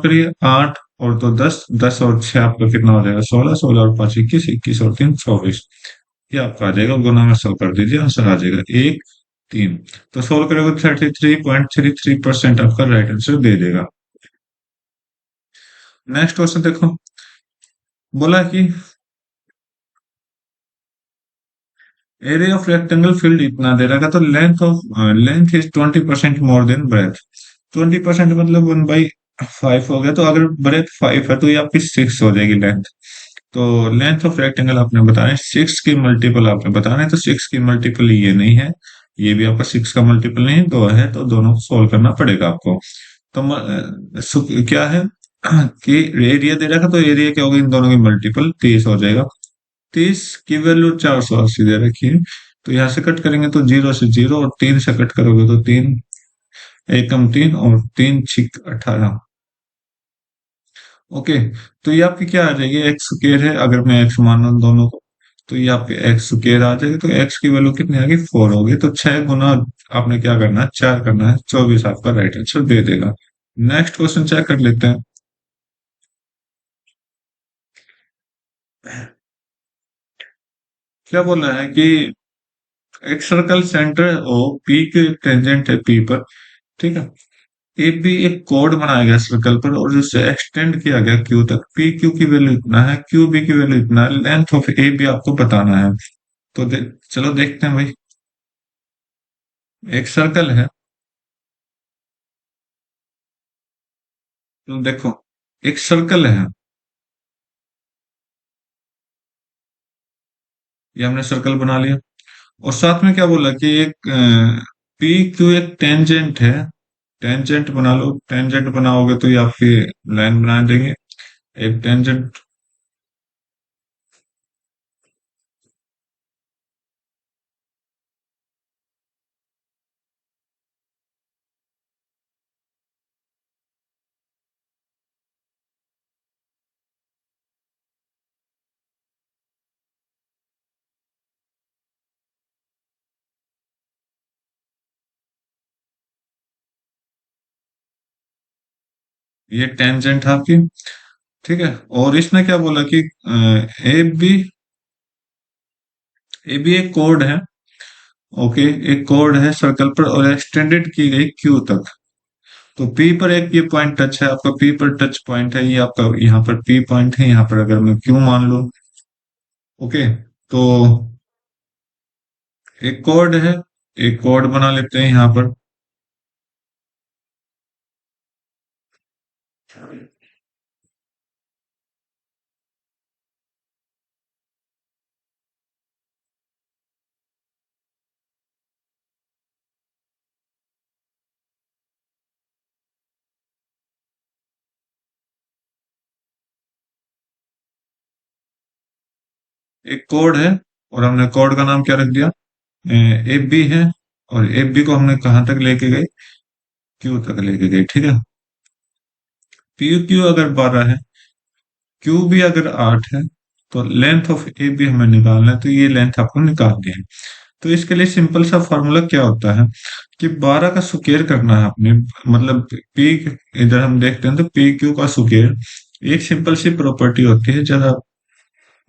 करिए, 8 और तो 10, 10 और 6 आपका कितना हो जाएगा? 16, 16 और 5 21, 21 और 3 24। ये आपका आ जाएगा, गुना में 100 कर दीजिए, आंसर आ जाएगा 1 3। तो सोल्व करोगे 33.33% आपका राइट आंसर दे देगा। नेक्स्ट क्वेश्चन देखो। बोला कि एरिया ऑफ रेक्टेंगल फील्ड इतना दे रखा, तो length is 20% more than breadth. 20% मतलब 1/5 हो गया, तो अगर ब्रेथ 5 है तो ये आपकी 6 हो जाएगी लेंथ। तो लेंथ ऑफ रेक्टेंगल आपने बताना है, 6 की मल्टीपल आपने बताना है, तो 6 की मल्टीपल ये नहीं है, ये भी आपका 6 का मल्टीपल नहीं है, 2 है, तो दोनों को सोल्व करना पड़ेगा आपको। तो क्या है कि एरिया दे रखा, तो एरिया क्या होगा? इन दोनों की मल्टीपल 30 हो जाएगा। 30 की वैल्यू 480 दे रखी है, तो यहाँ से कट करेंगे तो 0 से 0, और 3 से कट करोगे तो 3 एकम 3 और 3 छिक 18। ओके, तो ये आपकी क्या आ जाएगी? एक्स स्क्र है, अगर मैं एक्स माना दोनों को, तो ये आपके एक्स स्क्र आ जाएगी। तो एक्स की वैल्यू कितनी आ गई? 4 होगी। तो 6 गुना आपने क्या करना है? 4 करना है, 24 आपका राइट आंसर दे देगा। नेक्स्ट क्वेश्चन चेक कर लेते हैं। क्या बोल रहा है कि एक सर्कल सेंटर ओ पी के टेंजेंट है पी पर। ठीक है, ए बी एक कोड बनाया गया सर्कल पर, और जिससे एक्सटेंड किया गया क्यू तक। पी क्यू की वैल्यू इतना है, क्यू बी की वैल्यू इतना है, लेंथ ऑफ ए बी आपको बताना है। तो चलो देखते हैं भाई। एक सर्कल है, तो देखो, एक सर्कल है, ये हमने सर्कल बना लिया। और साथ में क्या बोला कि एक पी क्यू एक टेंजेंट है। टेंजेंट बना लो, टेंजेंट बनाओगे तो ये आपकी लाइन बना देंगे। एक टेंजेंट ये टेंजेंट है आपकी। ठीक है, और इसने क्या बोला कि ए बी, ए बी एक कोड है। ओके, एक कोड है सर्कल पर और एक्सटेंडेड की गई क्यू तक। तो पी पर एक ये पॉइंट टच है, आपका पी पर टच पॉइंट है, ये आपका यहाँ पर पी पॉइंट है, यहाँ पर अगर मैं क्यू मान लूं। ओके, तो एक कोड है, एक कोड बना लेते हैं यहाँ पर। एक कोड है और हमने कोड का नाम क्या रख दिया, ए बी है। और ए बी को हमने कहाँ तक लेके गए, क्यू तक लेके गए। ठीक है, पी क्यू अगर 12 है, क्यू भी अगर 8 है, तो लेंथ ऑफ ए भी हमें निकालना है, तो ये लेंथ आपको निकालनी है। तो इसके लिए सिंपल सा फॉर्मूला क्या होता है कि 12 का स्क्वायर करना है अपने, मतलब पी, इधर हम देखते हैं तो पी क्यू का स्क्वायर। एक सिंपल सी प्रॉपर्टी होती है, ज्यादा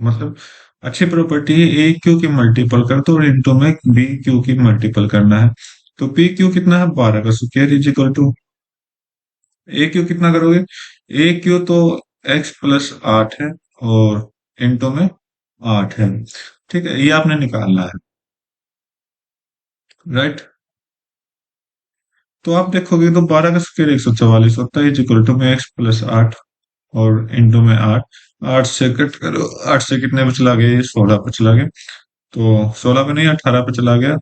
मतलब अच्छी प्रॉपर्टी है, ए क्यू की मल्टीपल कर दो और इंटू में बी क्यू की मल्टीपल करना है। तो पी क्यू कितना है, 12 का square is equal to A Q कितना करोगे, ए क्यू तो x+8 है और इंटू में 8 है। ठीक है, ये आपने निकालना है, राइट। तो आप देखोगे तो 12 का स्क्वायर 144 होता है, इज इक्वल टू में x+8 और इंटू में 8। 8 से कट करो, 8 से कितने पे चला गया, ये 16 पे चला गया। तो 16 पे नहीं, 18 पे चला गया।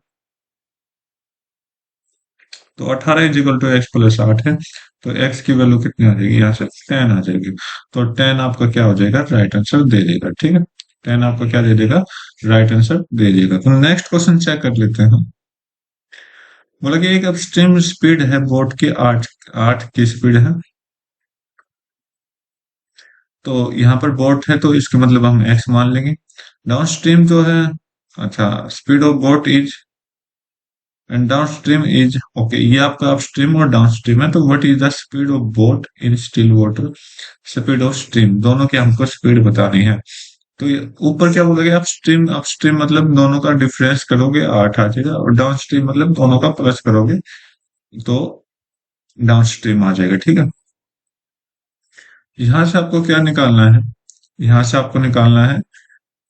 तो 18 इज इक्वल टू x+8 है। तो x की वैल्यू कितनी आ जाएगी, यहाँ से 10 आ जाएगी। तो 10 आपका क्या हो जाएगा, राइट आंसर दे देगा। ठीक है, 10 आपका क्या दे देगा, राइट आंसर दे देगा। तो नेक्स्ट क्वेश्चन चेक कर लेते हैं हम। बोला कि एक अपस्ट्रीम स्पीड है बोट की 8, 8 की स्पीड है। तो यहाँ पर बोट है तो इसके मतलब हम x मान लेंगे। डाउन स्ट्रीम जो है, अच्छा, speed of boat is and down stream is, okay, ये आपका अपस्ट्रीम और डाउन स्ट्रीम है। तो what is the speed of boat in still water, speed of stream, दोनों की हमको स्पीड बतानी है। तो ऊपर क्या बोलोगे, अपस्ट्रीम, अपस्ट्रीम मतलब दोनों का डिफरेंस करोगे 8 आ जाएगा, और डाउन स्ट्रीम मतलब दोनों का प्लस करोगे तो डाउन स्ट्रीम आ जाएगा। ठीक है, यहाँ से आपको क्या निकालना है, यहाँ से आपको निकालना है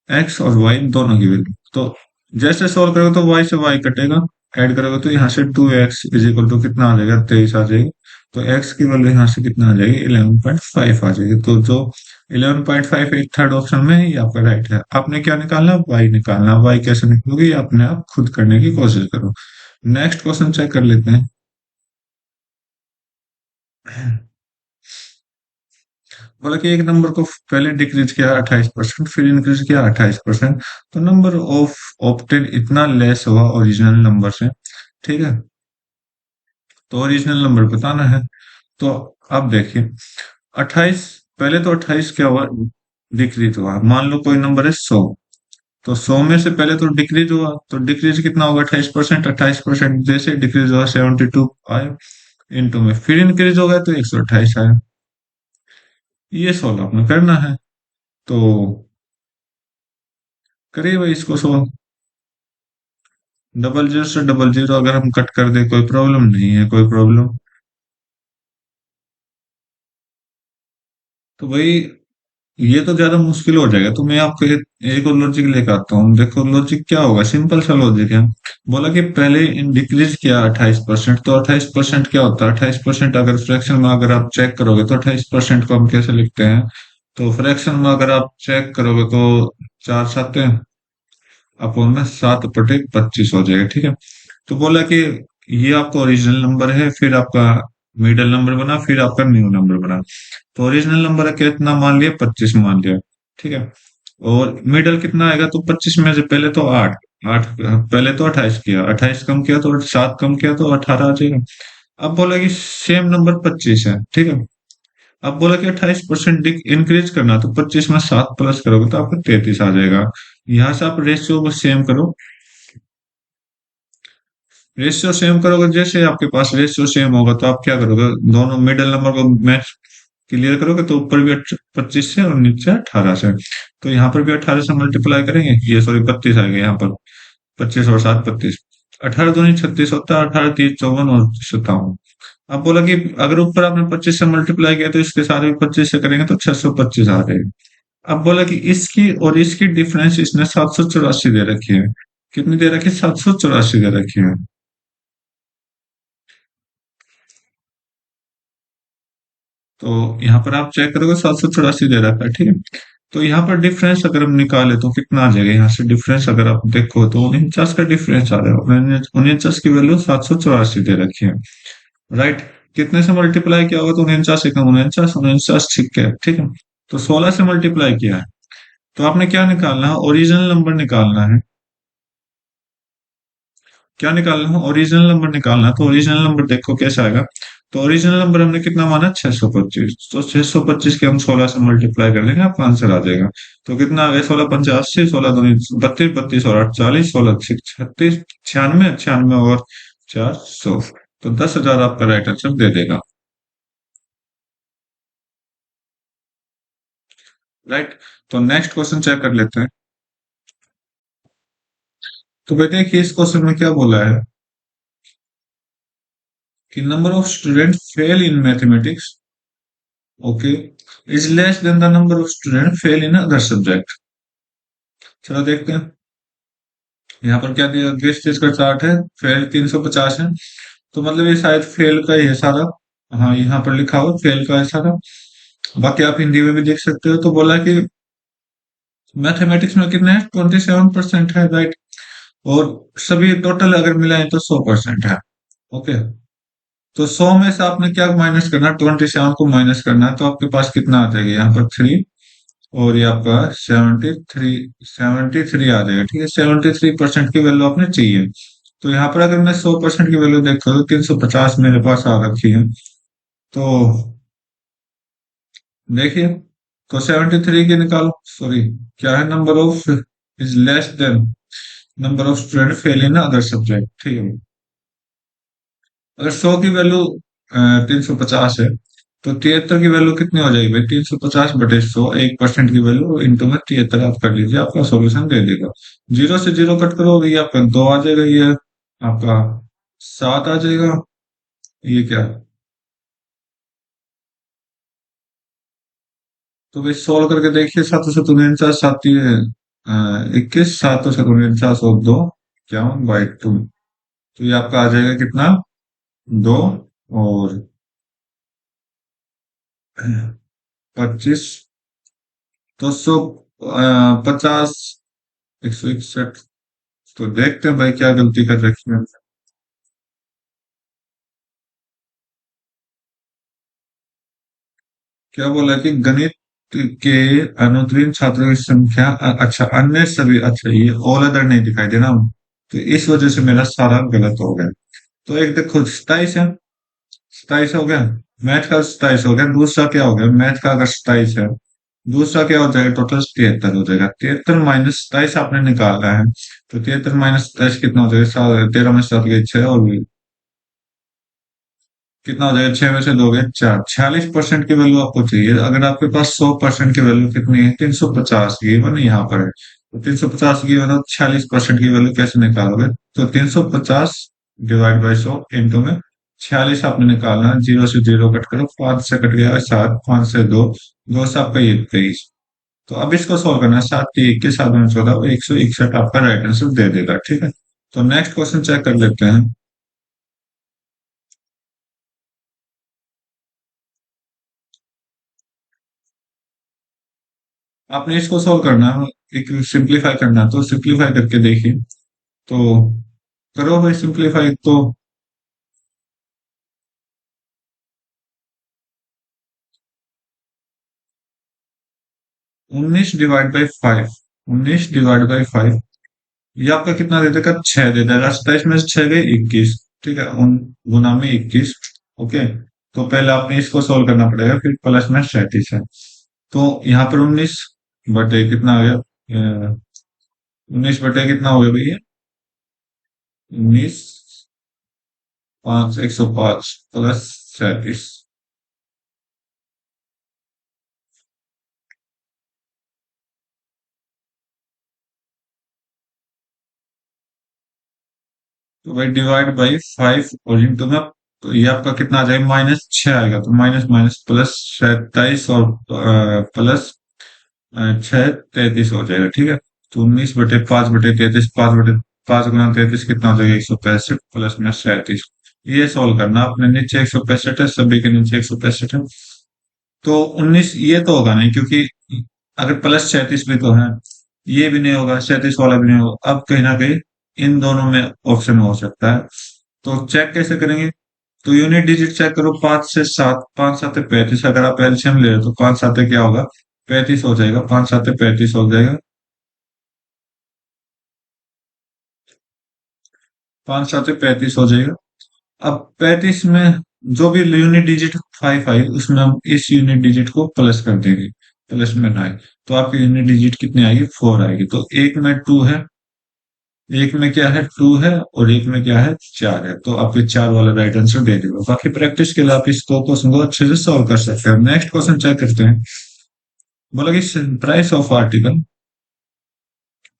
एक्स और वाई दोनों की वैल्यू। तो जैसे सोल्व करोगे तो वाई से वाई कटेगा, ऐड करोगे तो यहाँ से 2x इज इक्वल टू कितना आ जाएगा, 23 आ जाएगी। तो x की वैल्यू यहाँ से कितना आ जाएगी, 11.5 आ जाएगी। तो जो 11.5 एक थर्ड ऑप्शन में है, ये आपका राइट है। आपने क्या निकालना है, y निकालना है। y कैसे निकलोगे, ये अपने आप खुद करने की कोशिश करो। नेक्स्ट क्वेश्चन चेक कर लेते हैं। बोला कि एक नंबर को पहले डिक्रीज किया 28%, फिर इंक्रीज किया 28%, तो नंबर ऑफ ऑप्टेड इतना लेस हुआ ओरिजिनल नंबर से। ठीक है, तो ओरिजिनल नंबर बताना है। तो अब देखिए 28, पहले तो 28 क्या हुआ, डिक्रीज हुआ। मान लो कोई नंबर है 100, तो 100 में से पहले तो डिक्रीज हुआ, तो डिक्रीज कितना होगा, 28%। 28% जैसे डिक्रीज हुआ 72 आया, इंटू में फिर इंक्रीज हो गया तो 128 आया। ये सोल्व आपने करना है, तो करिए भाई इसको सोल्व। 00 से 00 अगर हम कट कर दे, कोई प्रॉब्लम नहीं है, कोई प्रॉब्लम। तो भाई ये तो ज्यादा मुश्किल हो जाएगा, तो मैं आपको एक और लॉजिक लेकर आता हूँ। देखो लॉजिक क्या होगा, सिंपल सा लॉजिक है। बोला कि पहले डिक्रीज किया 28%, तो 28% क्या होता है, 28% अगर फ्रैक्शन में अगर आप चेक करोगे तो 28% को हम कैसे लिखते हैं, तो फ्रैक्शन में अगर आप चेक करोगे तो 4 7 अपॉन में 7/25 हो जाएगा। ठीक है, तो बोला कि ये आपका ओरिजिनल नंबर है, फिर आपका मिडिल नंबर बना, फिर आपका न्यू नंबर बना। तो ओरिजिनल नंबर कितना मान लिया, 25 मान लिया। ठीक है, और मिडिल कितना आएगा, तो 25 में से पहले तो 8, 8 पहले तो 28 किया, 28 कम किया तो 7 कम किया तो 18 आ जाएगा। अब बोला कि सेम नंबर 25 है। ठीक है, अब बोला कि 28% इंक्रीज करना, तो 25 में 7 प्लस करोगे तो आपको 33 आ जाएगा। यहाँ से आप रेशियो को सेम करो, रेशियो सेम करोगे, जैसे आपके पास रेशियो सेम होगा तो आप क्या करोगे, दोनों मिडिल नंबर को मैच क्लियर करोगे तो ऊपर भी 25 से और नीचे 18 से। तो यहाँ पर भी 18 से मल्टीप्लाई करेंगे, ये सॉरी 32 आएगा यहाँ पर। 25 और 7 32। 18 दूनी 36 होता है, 18 3 54 और 57। अब बोला कि अगर ऊपर आपने 25 से मल्टीप्लाई किया तो इसके साथ भी 25 से करेंगे तो 625 आ जाएगा। अब बोला कि इसकी और इसकी डिफरेंस इसने 784 दे रखी है। कितनी दे रखी है? 784 दे रखी है। तो यहाँ पर आप चेक करोगे 784 दे रखा है, ठीक है। तो यहाँ पर डिफरेंस अगर हम निकाले तो कितना आ जाएगा? यहाँ से डिफरेंस अगर आप देखो तो 49 का डिफरेंस आ रहा है। 49 की वैल्यू 784 दे रखी है, राइट। कितने से मल्टीप्लाई किया होगा? तो 49 से कम, 49 49 ठीक है, ठीक है। तो 16 से मल्टीप्लाई किया है। तो आपने क्या निकालना है? ओरिजिनल नंबर निकालना है। क्या निकालना है? ओरिजिनल नंबर निकालना है। तो ओरिजिनल नंबर देखो कैसा आएगा। तो ओरिजिनल नंबर हमने कितना माना? 625। तो 625 के हम 16 से मल्टीप्लाई कर लेंगे, आपका आंसर आ जाएगा। तो कितना आ गया? 16 पंचा 80, 16 दूनी 32, 32 और 8 40, 16 36 96, 96 और 400। तो 10,000 आपका राइट आंसर दे देगा, राइट। तो नेक्स्ट क्वेश्चन चेक कर लेते हैं। तो बेटे देखिए इस क्वेश्चन में क्या बोला है कि number of student fail in mathematics, okay, is less than the number of student fail in other subject. चलो देखते हैं यहाँ पर क्या दिया, किस चीज का चार्ट है। फेल 350 है, तो मतलब ये शायद फेल का ही है सारा। हाँ यहाँ पर लिखा हुआ फेल का है सारा। बाकी आप हिंदी में भी देख सकते हो। तो बोला कि मैथमेटिक्स में कितने हैं? 27% है, राइट। और सभी टोटल अगर मिलाएं तो 100% है, ओके। तो 100 में से आपने क्या माइनस करना है? 27 को माइनस करना है। तो आपके पास कितना आ जाएगा यहाँ पर? 3। और ये आपका 73, 73 आ जाएगा, ठीक है। 73% की वैल्यू आपने चाहिए। तो यहाँ पर अगर मैं 100% की वैल्यू देखता हूँ तो 350 मेरे पास आ रखी है। तो देखिए, तो 73 की निकालो, सॉरी, क्या है? Number of is less than number of student fail in other subject, ठीक है। अगर 100 की वैल्यू 350 है, तो 73 की वैल्यू कितनी हो जाएगी भाई? 350/100, 1% की वैल्यू इंटू में 73 आप कर लीजिए, आपका सॉल्यूशन दे देगा। जीरो से जीरो कट करो, ये आपका 2 आ जाएगा, ये आपका 7 आ जाएगा। ये क्या है? तो भाई सोल्व करके देखिए। 7 से 49, 21, 7 से 49 और 2, 51/2। तो ये आपका आ जाएगा कितना? 2 और 25, 250, 161। तो देखते हैं भाई क्या गलती कर रखी है। क्या बोला कि गणित के अनुत्तीर्ण छात्रों की संख्या अच्छा अन्य सभी, अच्छा ये ऑल अदर नहीं दिखाई देना। तो इस वजह से मेरा सारा गलत हो गया। तो एक देखो 27 है, 27 हो गया। मैथ का 27 हो गया। दूसरा क्या हो गया? मैथ का अगर 27 है, दूसरा क्या हो जाएगा? टोटल 73 हो जाएगा। 73 माइनस 27 आपने निकाला है। तो 73 माइनस 27 कितना हो जाएगा? 13 में 7 गए 6, और कितना हो जाएगा? 6 में से 2 गए 4। 46% की वैल्यू आपको चाहिए। अगर आपके पास 100% की वैल्यू कितनी है? 350 गिवन यहाँ पर है। तो 350 गिवन है, 46% की वैल्यू कैसे निकालोगे? तो 350 डिवाइड बाई 100 इंटू में 46 आपने निकालना है। जीरो से जीरो कट करो, 5 से कट गया 7, 5 से 2, 2 से आपका ये 23। तो अब इसको सॉल्व करना है। 7 3 21, 7 में 14, 161 आपका राइट आंसर दे देगा, ठीक है। तो नेक्स्ट क्वेश्चन चेक कर लेते हैं। आपने इसको सॉल्व करना है, एक सिंप्लीफाई करना है। तो सिंप्लीफाई करके देखिए। तो करो भाई सिंप्लीफाई। तो 19/5, 19/5, ये आपका कितना दे देगा? 6 दे देगा। 27 में से 6 गए 21, ठीक है। उन गुना में 21, ओके। तो पहले आपने इसको सॉल्व करना पड़ेगा, फिर प्लस में 37 है। तो यहाँ पर 19 बटे कितना आ गया? 19 बटे कितना हो गया भैया? 19, 5, 105 प्लस 37। तो भाई डिवाइड बाई 5 और इंटू में, तो ये आपका कितना आ जाएगा, -6 आएगा, तो माइनस माइनस प्लस 27 और प्लस 6 33 हो जाएगा, ठीक है। तो 19/5/33, 5 गुना 33 कितना हो जाएगा, 165 प्लस में 37। ये सॉल्व करना अपने, नीचे 165 है, सभी के नीचे 165 है। तो 19 ये तो होगा नहीं, क्योंकि अगर प्लस 36 भी तो है, ये भी नहीं होगा, 37 वाला भी नहीं होगा। अब कहीं ना कहीं इन दोनों में ऑप्शन हो सकता है। तो चेक कैसे करेंगे, तो यूनिट डिजिट चेक करो, 5 से 7, 5 7 35, अगर आप एलसीएम ले रहे हो तो 5 7 क्या होगा, 35 हो जाएगा, 5 7 35 हो जाएगा, 5 7 35 हो जाएगा। अब 35 में जो भी यूनिट डिजिट 5 आई, उसमें हम इस यूनिट डिजिट को प्लस कर देंगे, प्लस में 9, तो आपकी यूनिट डिजिट कितनी आएगी, 4 आएगी। तो एक में 2 है, एक में क्या है, 2 है, और एक में क्या है, 4 है, तो आपके 4 वाला राइट आंसर दे देगा। बाकी प्रैक्टिस के लिए आप इस दो क्वेश्चन को अच्छे से सॉल्व कर सकते हैं। नेक्स्ट क्वेश्चन चेक करते हैं। बोला कि price of article,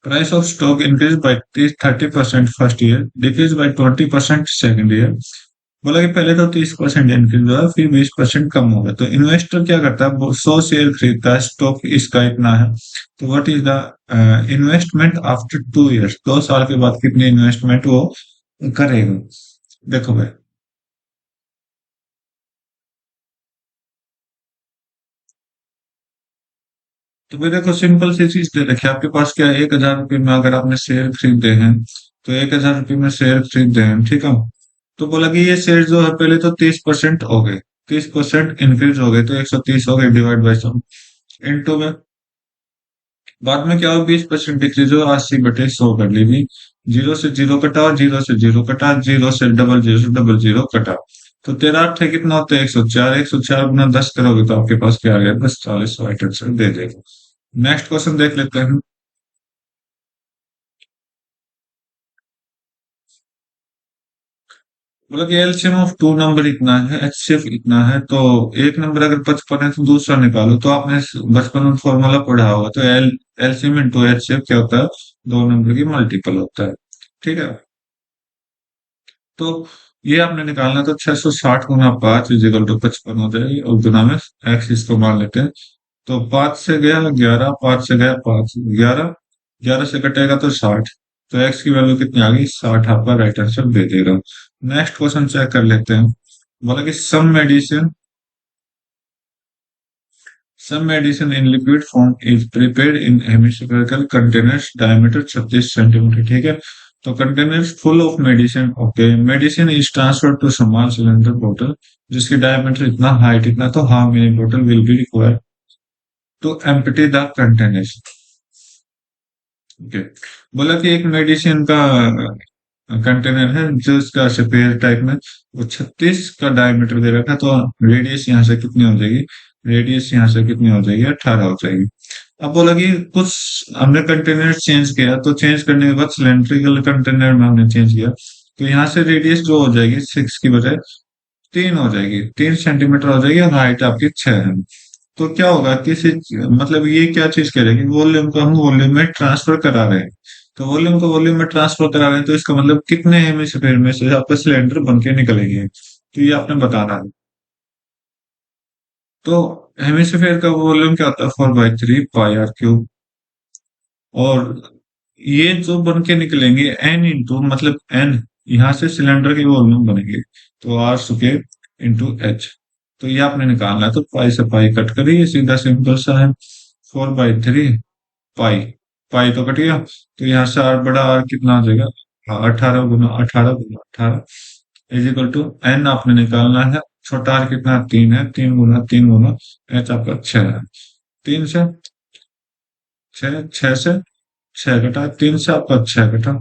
price of stock increased by 30% first year, decrease by 20% second year. बोला कि पहले तो 30% इंक्रीज हुआ, फिर 20% कम हो गया। तो इन्वेस्टर क्या करता है, वो 100 शेयर खरीदता है, स्टॉक इसका इतना है, तो what is the investment after 2 years, 2 साल के बाद कितनी इन्वेस्टमेंट वो करेगा। देखो भाई, तो भाई देखो, सिंपल सी चीज दे रखी है आपके पास, क्या है, 1,000 रुपये में अगर आपने शेयर खरीदे हैं, तो 1,000 रुपये में शेयर खरीदे हैं, ठीक है। तो बोला कि ये शेयर जो है, पहले तो 30% हो गए, 30% इंक्रीज हो गए, तो 130 हो गए, डिवाइड बाई सम, इंटू में बाद में क्या हो, 20% डिक्रीज हो, 80/100 कर ली भी। जीरो से जीरो कटा, जीरो से जीरो कटा, जीरो से डबल जीरो कटा, तो तेरह अट्ठे कितना होता है, 104, 104 गुना 10 करोगे तो आपके पास क्या आ गया, 10 40 राइट आंसर दे देगा। नेक्स्ट क्वेश्चन देख लेते हैं। मतलब एलसीएम ऑफ टू नंबर इतना है, एचसीएफ इतना है, तो एक नंबर अगर 55 है तो दूसरा निकालो, तो आपने बचपन में फॉर्मूला पढ़ा होगा, तो एलसीएम इंटू एचसीएफ क्या होता है, दो नंबर की मल्टीपल होता है, ठीक है। तो ये आपने निकालना, तो 660 गुना 5 इजिकल टू 55 हो जाएगी, और गुना में एक्स इसको मान लेते हैं। तो 5 से गया 11, 5 से गया 5, 11, 11 से कटेगा तो 60, तो एक्स की वैल्यू कितनी आ गई, 60 आपका राइट आंसर दे देगा। नेक्स्ट क्वेश्चन चेक कर लेते हैं। बोला कि some medicine in liquid form is prepared in hemispherical containers diameter 36 centimetre, ठीक है। तो containers full of medicine, okay, medicine is transferred to small cylinder बोतल जिसकी डायमीटर इतना, हाइट इतना, तो हाउ मेनी बोतल will be required to empty the containers, okay. बोला कि एक मेडिसिन का कंटेनर है जो इसका स्फीयर टाइप में, वो 36 का डायमीटर दे रखा है, तो रेडियस यहाँ से कितनी हो जाएगी, रेडियस यहाँ से कितनी हो जाएगी, 18 हो जाएगी। अब बोला कि कुछ हमने कंटेनर चेंज किया, तो चेंज करने के बाद सिलेंड्रिकल कंटेनर में हमने चेंज किया, तो यहाँ से रेडियस जो हो जाएगी 6 की बजाय 3 हो जाएगी, 3 सेंटीमीटर हो जाएगी, और हाइट आपकी 6 है। तो क्या होगा, किसी मतलब ये क्या चीज कह रहे हैं कि वॉल्यूम को हम वॉल्यूम में ट्रांसफर करा रहे हैं, तो वॉल्यूम को वॉल्यूम में ट्रांसफर करा रहे हैं, तो इसका मतलब कितने हेमिस्फीयर में से आपका सिलेंडर बन के निकलेंगे, तो ये आपने बताना है। तो हेमिस्फीयर का वॉल्यूम क्या होता है, 4/3 पाई r क्यूब, और ये जो बन के निकलेंगे एन इंटू, मतलब एन, यहाँ से सिलेंडर के वॉल्यूम बनेंगे, तो आर स्क्वायर इंटू एच, तो ये आपने निकालना है। तो पाई से पाई कट करिए, सीधा सिंपल सा है, 4/3 पाई, पाई तो कट गया, तो यहाँ से आर बड़ा आर कितना आ जाएगा, 18 गुना 18 गुना 18 इज इक्वल टू एन आपने निकालना है, छोटा आर कितना, 3 है, 3 गुना 3 गुना एच आपका 6 है, 3 से 6, 6 से 6 कटा, 3 से आपका 6 कटा,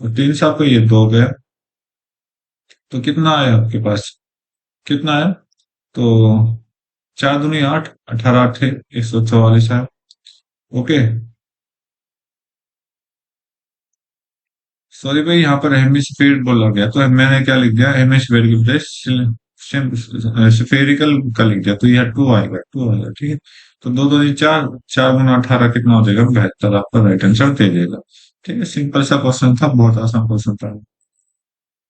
और 3 से आपका ये 2 गया, तो कितना आया आपके पास, कितना आया, तो 4 दूनी 8, 18 8 144 है, ओके। सॉरी भाई, यहाँ पर हेमिस्फीयर बोला गया, तो मैंने क्या लिख दिया, हेमिस्फीयर की बजाय स्फेरिकल का लिख दिया, तो यह 2 आएगा, 2 आएगा, ठीक है। तो 2 दूनी 4, 4 गुना 18 कितना हो जाएगा, 72, आपका राइट आंसर दे देगा। ठीक है, सिंपल सा क्वेश्चन था, बहुत आसान क्वेश्चन था।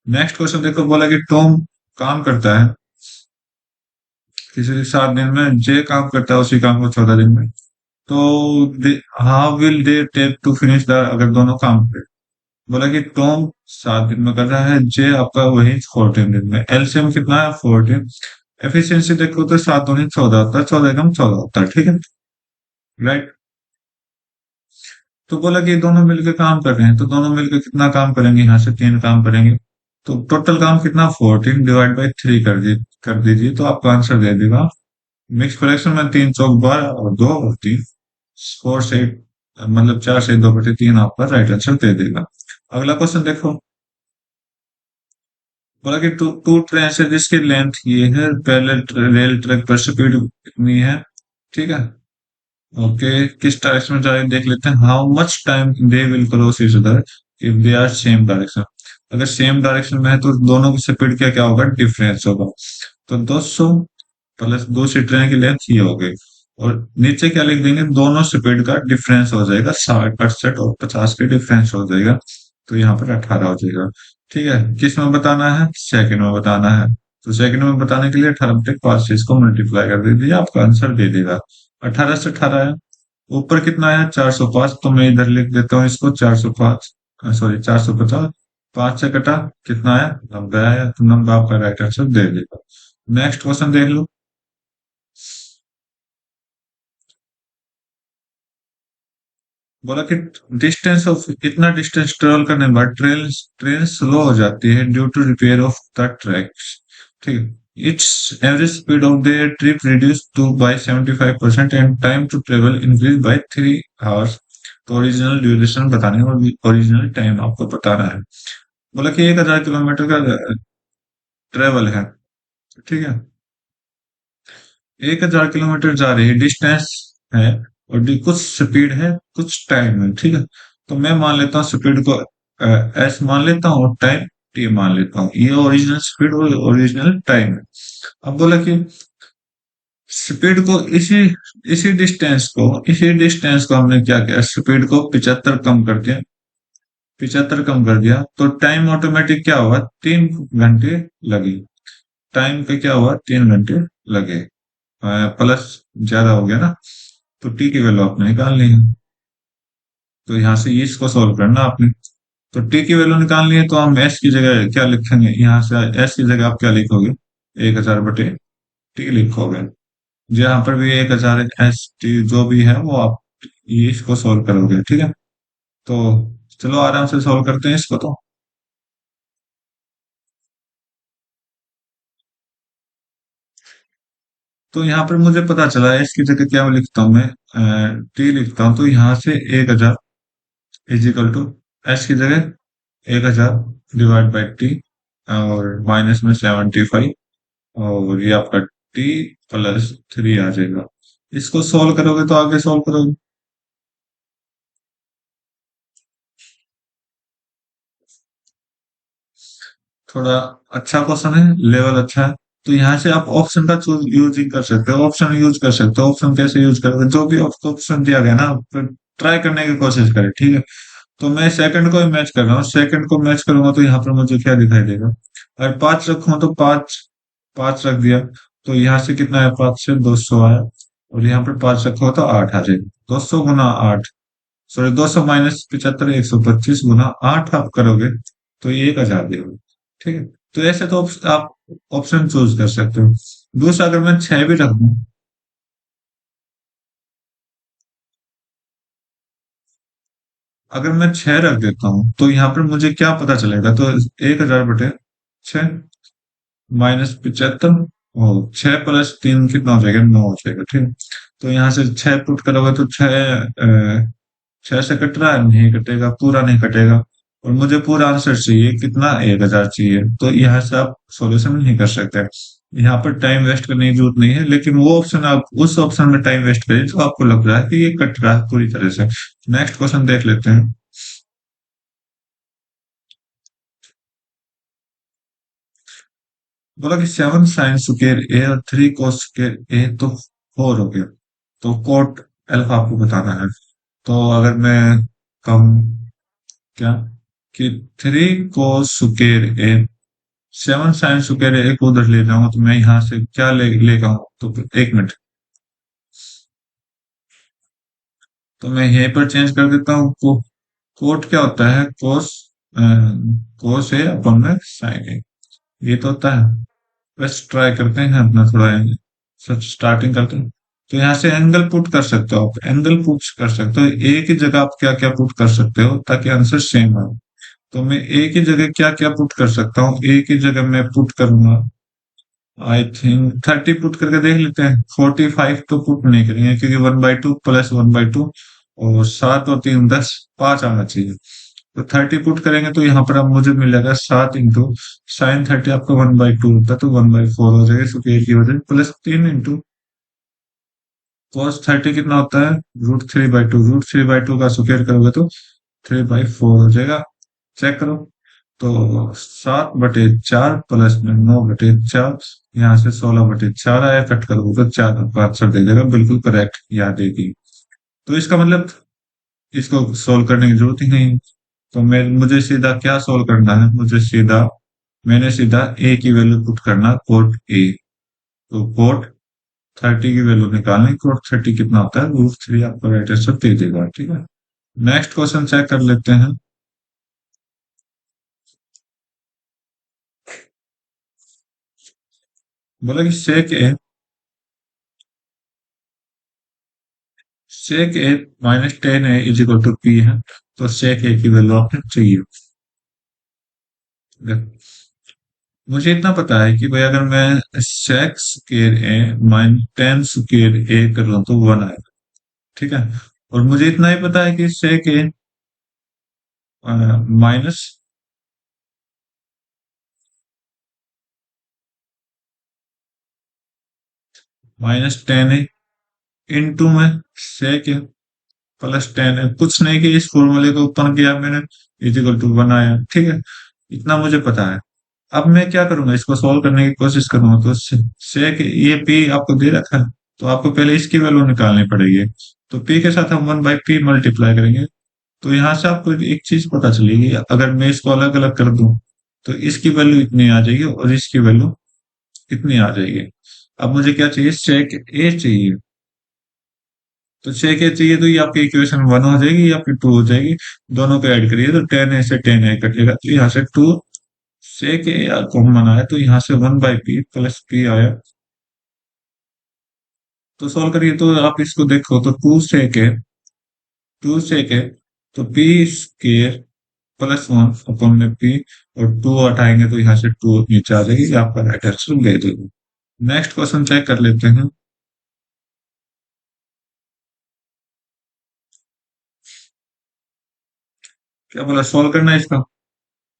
नेक्स्ट क्वेश्चन देखो, बोला कि टॉम काम करता है किसी 7 दिन में, जे काम करता है उसी काम को 14 दिन में। तो how will they take to finish the, अगर दोनों काम करे। बोला कि टॉम 7 दिन में कर रहा है, जे आपका वही 14 दिन में। एलसीएम कितना है? 14। एफिशिएंसी देखो तो 7 दूनी 14 होता है, 14 एकम 14 होता है, ठीक है, राइट। तो बोला कि दोनों मिलकर काम कर रहे हैं, तो दोनों मिलकर कितना काम करेंगे? यहाँ से 3 काम करेंगे। तो टोटल काम कितना? 14 डिवाइड बाई 3 कर दीजिए, तो आपका आंसर दे देगा। मिक्स फ्रैक्शन में 3 चौक 12 और 2 और 3, 4 से 8, मतलब 4 से 2/3 आपका राइट आंसर दे देगा। अगला क्वेश्चन देखो। बोला कि टू ट्रेन से जिसकी लेंथ ये है, पहले रेल ट्रैक पर स्पीड कितनी है, ठीक है। ओके, किस डायरेक्शन में जा रहे हैं देख लेते हैं। How much time they will cross each other if they are same direction. अगर सेम डायरेक्शन में है तो दोनों की स्पीड क्या क्या होगा? डिफरेंस होगा। तो 200 प्लस दूसरी ट्रेन की लेंथ ये हो गई। और नीचे क्या लिख देंगे? दोनों स्पीड का डिफरेंस हो जाएगा 60, 68 और 50 के डिफरेंस हो जाएगा। तो यहाँ पर 18 हो जाएगा। ठीक है, किस में बताना है? सेकंड में बताना है। तो सेकंड में बताने के लिए 18/5 से इसको मल्टीप्लाई कर दीजिए, आपका आंसर दे देगा। 18 से 18 है, ऊपर कितना है? 405। तो मैं इधर लिख देता हूँ इसको 405, सॉरी 450। 5 से कटा कितना है? 90 आया, तो 90 आपका राइट आंसर दे देगा। नेक्स्ट क्वेश्चन देख लो। बोला कि डिस्टेंस ऑफ, इतना डिस्टेंस ट्रेवल करने के बाद ट्रेन ट्रेन स्लो हो जाती है due to repair of the tracks, ठीक है। It's average speed of the trip reduce to by 75% and time to travel increase by 3 hours. तो ओरिजिनल ड्यूरेशन बताने और ओरिजिनल टाइम आपको बताना है। बोला कि 1000 किलोमीटर का ट्रेवल है, ठीक है। 1000 किलोमीटर जा रही है, डिस्टेंस है, और कुछ स्पीड है, कुछ टाइम है, ठीक है। तो मैं मान लेता हूँ स्पीड को एस मान लेता हूँ और टाइम टी मान लेता हूँ। ये ओरिजिनल स्पीड और ओरिजिनल टाइम है। अब बोला कि स्पीड को इसी डिस्टेंस को हमने क्या किया? स्पीड को 75 कम कर दिया तो टाइम ऑटोमेटिक क्या हुआ? 3 घंटे लगी। टाइम पे क्या हुआ? 3 घंटे लगे। प्लस ज्यादा हो गया ना, तो टी की वैल्यू आपने निकालनी है। तो यहाँ से इसको सॉल्व करना आपने। तो टी की वैल्यू निकालनी है, तो हम एस की जगह क्या लिखेंगे? यहाँ से एस की जगह आप क्या लिखोगे? 1000/टी लिखोगे। जहां पर भी 1000 एस टी जो भी है वो आप ये इसको सॉल्व करोगे, ठीक है। तो चलो आराम से सॉल्व करते हैं इसको। तो यहाँ पर मुझे पता चला है इसकी जगह क्या लिखता हूँ मैं? टी लिखता हूँ, तो यहाँ से 1000 इजिकल टू एस की जगह 1000 डिवाइड बाई टी, और माइनस में 75, और ये आपका टी+3 आ जाएगा। इसको सॉल्व करोगे तो आगे सॉल्व करोगे। थोड़ा अच्छा क्वेश्चन है, लेवल अच्छा है। तो यहाँ से आप ऑप्शन का चूज यूजिंग कर सकते हो, ऑप्शन यूज कर सकते हो। ऑप्शन कैसे यूज करोगे? जो भी आपको ऑप्शन दिया गया ना, फिर ट्राई करने की कोशिश करें, ठीक है। तो मैं सेकंड को ही मैच कर रहा हूँ, सेकंड को मैच करूंगा तो यहाँ पर मुझे क्या दिखाई देगा? अगर 5 रखूंगा तो 5, 5 रख दिया, तो यहाँ से कितना है? 5 से 200 आया। और यहाँ पर 5 रखोगे तो 8 आ जाएगा। 200 गुना 8, सॉरी 200 - 75, 125 गुना 8 आप करोगे तो ये 1000 देगा, ठीक है। तो ऐसे तो आप ऑप्शन चूज कर सकते हो। दूसरा, अगर मैं 6 भी रख दूं, अगर मैं 6 रख देता हूँ तो यहाँ पर मुझे क्या पता चलेगा? तो 1000/6 -75, और 6+3 कितना हो जाएगा? 9 हो जाएगा, ठीक है। तो यहाँ से 6 पुट करोगे तो 6 से कट रहा है? नहीं कटेगा, पूरा नहीं कटेगा। और मुझे पूरा आंसर चाहिए कितना? 1000 चाहिए। तो यहाँ से आप सॉल्यूशन नहीं कर सकते। यहाँ पर टाइम वेस्ट करने की जरूरत नहीं है, लेकिन वो ऑप्शन, आप उस ऑप्शन में टाइम वेस्ट करिए तो आपको लग रहा है कि ये कट रहा है पूरी तरह से। नेक्स्ट क्वेश्चन देख लेते हैं। बोला कि 7 sin² ए और 3 cos² ए, तो 4 हो गया। तो कोट अल्फा आपको बताना है। तो अगर मैं कम, क्या? कि 3 cos² ए 7 sin² ए को उधर ले जाऊंगा तो मैं यहाँ से क्या लेगा हूँ, तो एक मिनट, तो मैं यहीं पर चेंज कर देता हूँ। कोट क्या होता है, कोस है अपन में साइन है, ये तो होता है। बस ट्राई करते हैं अपना थोड़ा सब स्टार्टिंग करते हैं। तो यहाँ से एंगल पुट कर सकते हो, आप एंगल पुट कर सकते हो, एक ही जगह आप क्या क्या पुट कर सकते हो ताकि आंसर सेम हो। तो मैं एक ही जगह क्या क्या पुट कर सकता हूँ, एक ही जगह मैं पुट करूंगा, आई थिंक 30 पुट करके देख लेते हैं। 45 तो पुट नहीं करेंगे क्योंकि 1/2 प्लस 1/2 और 7 और 3 10, 5 आना चाहिए। तो 30 पुट करेंगे तो यहाँ पर अब मुझे मिलेगा 7 इंटू sin 30, आपका 1/2 होता है तो 1/4 हो जाएगा, क्योंकि एक ही हो जाएगा, प्लस 3 इंटू cos 30 कितना होता है, √3/2, √3/2 का स्क्वायर करोगे तो 3/4 हो जाएगा। चेक करो। तो 7/4 प्लस में 9/4, यहाँ से 16/4 आया, कट करोगे तो 4 आपका आंसर दे देगा, बिल्कुल करेक्ट याद देगी। तो इसका मतलब इसको सोल्व करने की जरूरत ही नहीं। तो मैं मुझे सीधा क्या सोल्व करना है, मैंने सीधा ए की वैल्यू पुट करना, कोट ए। तो कोट 30 की वैल्यू निकालनी, कोट 30 कितना होता है, √3 आपका राइट आंसर दे देगा, ठीक है। नेक्स्ट क्वेश्चन चेक कर लेते हैं। बोला कि सेक ए -10 ए इज इक्वल टू पी है, तो सेक ए की वैल्यू आपने चाहिए। मुझे इतना पता है कि भाई अगर मैं sec² ए कर लूं तो 1 आएगा, ठीक है। और मुझे इतना ही पता है कि सेक ए माइनस -10 ए इंटू में सेक ए +10 है, कुछ नहीं कि इस फॉर्मूले को उत्पन्न किया मैंने, इजिकल टू बनाया, ठीक है। इतना मुझे पता है। अब मैं क्या करूंगा, इसको सॉल्व करने की कोशिश करूंगा। तो सेक ये पी आपको दे रखा है, तो आपको पहले इसकी वैल्यू निकालनी पड़ेगी। तो पी के साथ हम 1/p मल्टीप्लाई करेंगे। तो यहाँ से आपको एक चीज पता चलेगी, अगर मैं इसको अलग अलग कर दूं तो इसकी वैल्यू इतनी आ जाएगी और इसकी वैल्यू इतनी आ जाएगी। अब मुझे क्या चाहिए, सेक ए चाहिए। तो 6 के चाहिए तो ये आपकी इक्वेशन 1 हो जाएगी, ये आपकी 2 हो जाएगी। दोनों को ऐड करिए तो 10 ए से 10 ए कटेगा, तो यहाँ से 2 सेक ए कॉमन आया, तो यहाँ से 1/p प्लस पी आया। तो सॉल्व करिए तो आप इसको देखो तो 2 सेक है तो पी स्केयर +1 अपन में पी, और 2 हटाएंगे तो यहाँ से 2 नीचे आ जाएगी, ये आपका राइट आंसर दे देगा। नेक्स्ट क्वेश्चन चेक कर लेते हैं। क्या बोला, सॉल्व करना है इसका।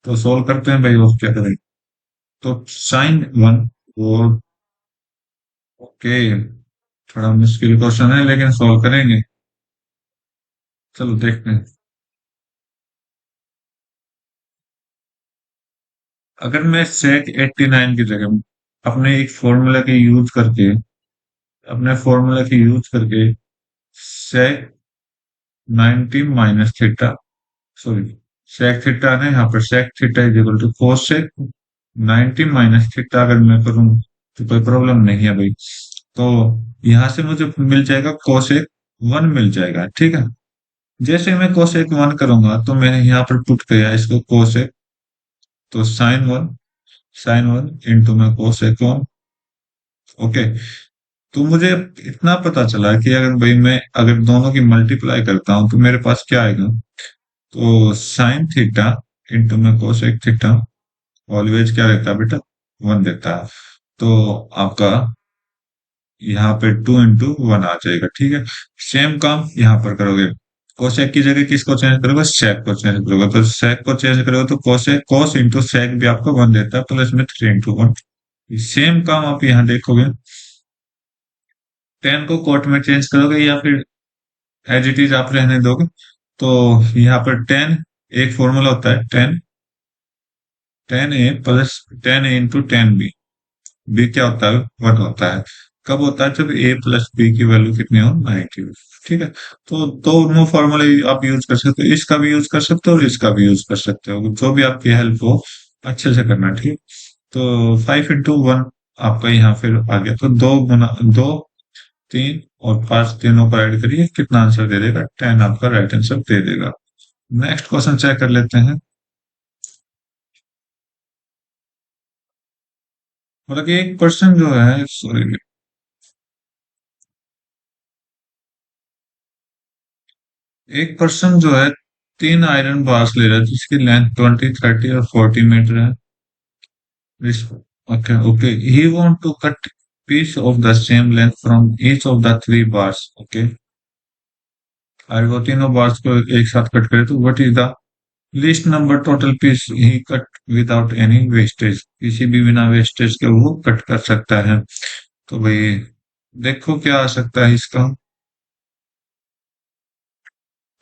तो सॉल्व करते हैं भाई, वो क्या करें। तो sin 1 और ओके, थोड़ा मुश्किल क्वेश्चन है लेकिन सॉल्व करेंगे। चलो देखते हैं। अगर मैं sec 89 की जगह अपने फॉर्मूला के यूज करके sec 90 - theta, sorry sec theta है यहाँ पर, sec theta is equal to cos sec 90 - theta अगर मैं करूँ तो कोई प्रॉब्लम नहीं है भाई। तो यहाँ से मुझे मिल जाएगा cosec 1 मिल जाएगा, ठीक है। जैसे मैं cosec 1 करूंगा तो मैंने यहाँ पर पुट किया इसको cosec, तो sin 1 इंटू में cosec 1। ओके। तो मुझे इतना पता चला कि अगर भाई मैं अगर दोनों की मल्टीप्लाई करता हूं तो मेरे पास क्या आएगा, तो साइन थीटा इंटू में cosec थीटा ऑलवेज क्या रहता है बेटा, 1 देता है। तो आपका यहाँ पे 2 × 1 आ जाएगा, ठीक है। सेम काम यहाँ पर करोगे, कोसेक की जगह किसको चेंज करोगे, सेक को चेंज करोगे। तो सेक को चेंज करोगे तो कोसेक कॉस इंटू सेक भी आपको 1 देता है, प्लस में 3 × 1। सेम काम आप यहाँ देखोगे, 10 को कोट में चेंज करोगे या फिर एज इट इज आप रहने दोगे। तो यहाँ पर 10, एक फॉर्मूला होता है 10 ए प्लस 10 ए इंटू 10 बी, बी क्या होता है, 1 होता है। कब होता है? जब ए प्लस बी की वैल्यू कितनी हो? 90। ठीक है। तो दोनों फॉर्मूले आप यूज कर सकते हो, इसका भी यूज कर सकते हो और इसका भी यूज कर सकते हो, जो भी आपकी हेल्प हो अच्छे से करना। ठीक। तो 5 into 1 आपका यहाँ फिर आ गया, तो दो गुना दो, 3 और 5 तीनों को ऐड करिए, कितना आंसर दे देगा? 10 आपका राइट आंसर दे देगा। नेक्स्ट क्वेश्चन चेक कर लेते हैं। मतलब कि एक पर्सन जो है, सॉरी, एक पर्सन जो है 3 आयरन बार्स ले रहा है जिसकी लेंथ 20, 30 और 40 मीटर है। Okay okay, he want to cut piece of the same length from each of the 3 bars. Okay, और वो तीनों बार्स को एक साथ कट करे तो what is the least number total piece he cut without any wastage? किसी भी बिना वेस्टेज के वो कट कर सकता है। तो भाई देखो क्या आ सकता है इसका।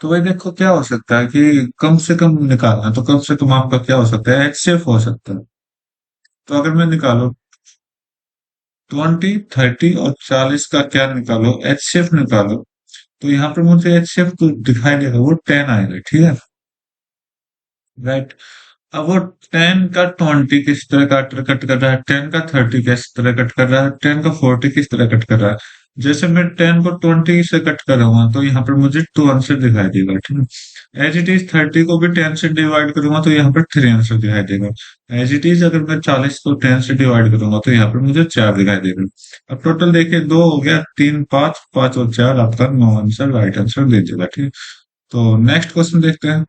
तो भाई देखो क्या हो सकता है कि कम से कम निकालना है, तो कम से कम आपका क्या हो सकता है? HCF हो सकता है। तो अगर मैं निकालो 20, 30 और 40 का क्या निकालो, HCF निकालो, तो यहाँ पर मुझे HCF तो दिखाई देगा, वो 10 आएगा। ठीक है, राइट। अब वो 10 का 20 किस तरह का कट कर रहा है, 10 का 30 किस तरह कट कर रहा है, 10 का 40 किस तरह कट कर रहा है। जैसे मैं 10 को 20 से कट कर रहा हूँ तो यहाँ पर मुझे 2 आंसर दिखाई देगा। ठीक है। एज इट इज 30 को भी 10 से डिवाइड करूंगा तो यहाँ पर 3 आंसर दिखाई देगा। एज इट इज अगर मैं 40 को 10 से डिवाइड करूंगा तो यहाँ पर मुझे 4 दिखाई देगा। अब टोटल देखिए, 2 हो गया, 3, 5, 5 और 4 आपका 9 आंसर राइट आंसर दे देगा। ठीक है। तो नेक्स्ट क्वेश्चन देखते हैं।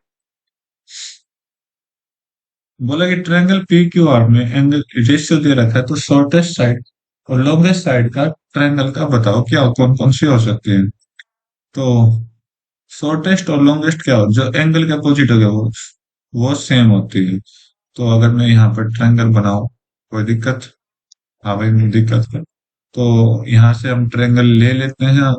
बोला कि ट्रायंगल पी क्यू आर में एंगल रेशियो दे रखा है, तो शॉर्टेस्ट साइड और लॉन्गेस्ट साइड का ट्रायंगल का बताओ क्या कौन कौन सी हो सकती है। तो शॉर्टेस्ट और लॉन्गेस्ट क्या हो, जो एंगल के अपोजिट हो गया वो सेम होती है। तो अगर मैं यहाँ पर ट्रायंगल बनाऊं, कोई दिक्कत? हाँ भाई, नहीं दिक्कत है। तो यहाँ से हम ट्रायंगल ले लेते हैं।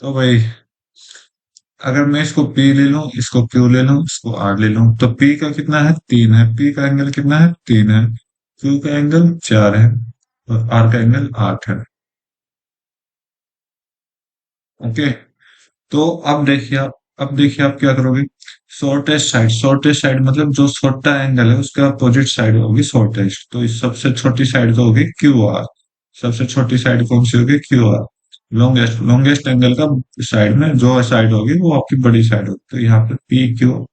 तो भाई अगर मैं इसको पी ले लूं, इसको क्यू ले लूं, इसको आर ले लूं, तो पी का कितना है? 3 है। पी का एंगल कितना है? 3 है। क्यू का एंगल 4 है और आर का एंगल 8 है। ओके। तो अब देखिए आप क्या करोगे। शॉर्टेस्ट साइड मतलब जो छोटा एंगल है उसका अपोजिट साइड होगी शॉर्टेस्ट, तो इस सबसे छोटी साइड तो होगी क्यू आर। सबसे छोटी साइड कौन सी होगी? Q R. लॉन्गेस्ट एंगल का साइड में जो साइड होगी वो आपकी बड़ी साइड होगी, तो यहाँ पे पी क्यू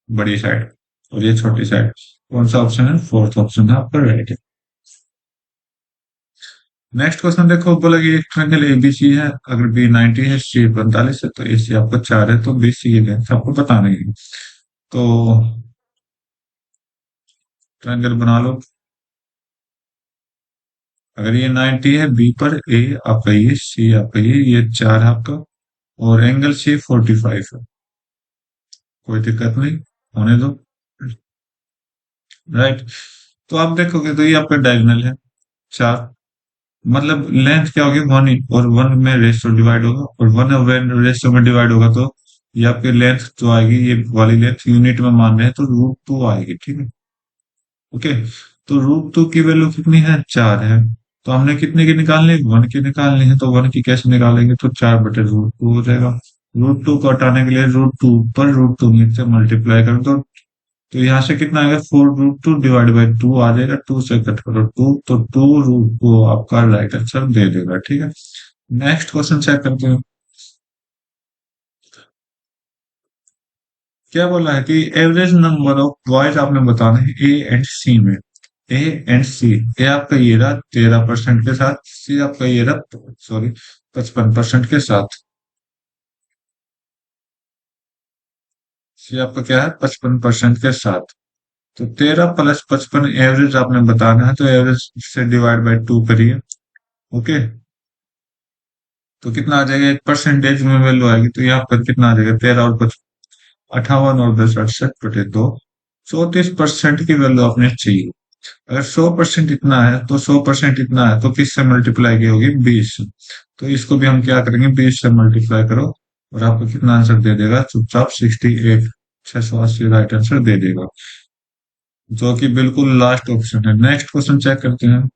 बड़ी साइड और ये छोटी साइड। कौन सा ऑप्शन है? फोर्थ ऑप्शन है आपका राइट। नेक्स्ट क्वेश्चन देखो, बोला कि एक ट्रायंगल एबीसी है, अगर बी 90 है, सी 45 है, तो एसी आपको 4 है, तो बीसी की लेंथ आपको बताना है। तो ट्रायंगल बना लो। अगर ये 90 है, बी पर ए आपका ये, सी आपका ये 4 है आपका, और एंगल सी 45 है। कोई दिक्कत नहीं, होने दो। राइट। तो आप देखोगे तो ये आपका डायगोनल है 4, मतलब लेंथ क्या होगी? 1, और 1 में रेशियो डिवाइड होगा, और 1 रेशियो में डिवाइड होगा तो ये आपकी लेंथ जो आएगी, ये वाली लेंथ यूनिट में मान रहे हैं तो √2 आएगी। ठीक है। ओके। तो √2 की वैल्यू कितनी है? 4 है। तो हमने कितने की निकालनी है? 1 की निकालनी है, तो 1 की कैसे निकालेंगे? तो 4/√2 हो जाएगा। √2 को हटाने के लिए √2 पर √2 नीचे मल्टीप्लाई कर दो, तो यहाँ से कितना आएगा? 4√2 डिवाइड बाई 2 आ जाएगा। 2 से कट करो 2, तो 2√2 आपका राइट आंसर दे देगा। ठीक है। नेक्स्ट क्वेश्चन चेक करते हैं। क्या बोला है कि एवरेज नंबर ऑफ बॉयज आपने बताना है ए एंड सी में। ए एंड सी, ए आपका ये रहा 13% के साथ, सी आपका ये रहा, सॉरी, 55% के साथ। सी आपका क्या है? 55% के साथ। तो 13 + 55 एवरेज आपने बताना है, तो एवरेज से डिवाइड बाई 2 करिए। ओके। तो कितना आ जाएगा? एक परसेंटेज में वैल्यू आएगी, तो यहाँ पर कितना आ जाएगा? 13 और 58 और 10 68/2, 34% की वैल्यू आपने चाहिए। अगर 100% इतना है तो 100% इतना है तो किससे मल्टीप्लाई की होगी? 20। तो इसको भी हम क्या करेंगे? 20 से मल्टीप्लाई करो और आपको कितना आंसर दे देगा? चुपचाप 68, 680 राइट आंसर दे देगा, जो कि बिल्कुल लास्ट ऑप्शन है। नेक्स्ट क्वेश्चन चेक करते हैं।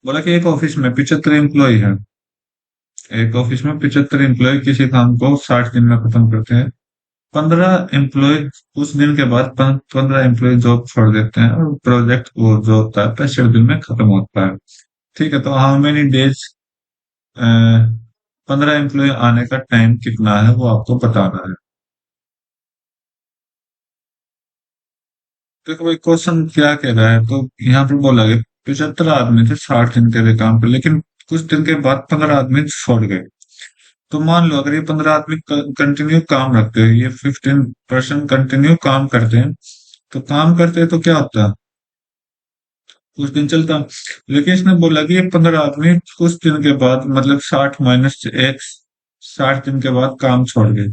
बोला कि एक ऑफिस में 75 एम्प्लॉय है। एक ऑफिस में 75 एम्प्लॉय किसी काम को 60 दिन में खत्म करते हैं। 15 एम्प्लॉय कुछ दिन के बाद 15 एम्प्लॉय जॉब छोड़ देते हैं और प्रोजेक्ट वो जो होता है 65 दिन में खत्म होता है। ठीक है, तो हाउ मेनी डेज 15 एम्प्लॉय आने का टाइम कितना है वो आपको बताना है। देखो भाई, क्वेश्चन क्या कह रहा है, तो यहाँ पर बोला गया 75 आदमी थे 60 दिन के लिए काम पर, लेकिन कुछ दिन के बाद 15 आदमी छोड़ गए। तो मान लो अगर ये 15 आदमी कंटिन्यू काम रखते हैं, ये 15% कंटिन्यू काम करते हैं, तो काम करते हैं तो क्या होता है? कुछ दिन चलता। लेकिन इसने बोला कि ये 15 आदमी कुछ दिन के बाद, मतलब 60 - 1, 60 दिन के बाद काम छोड़ गए।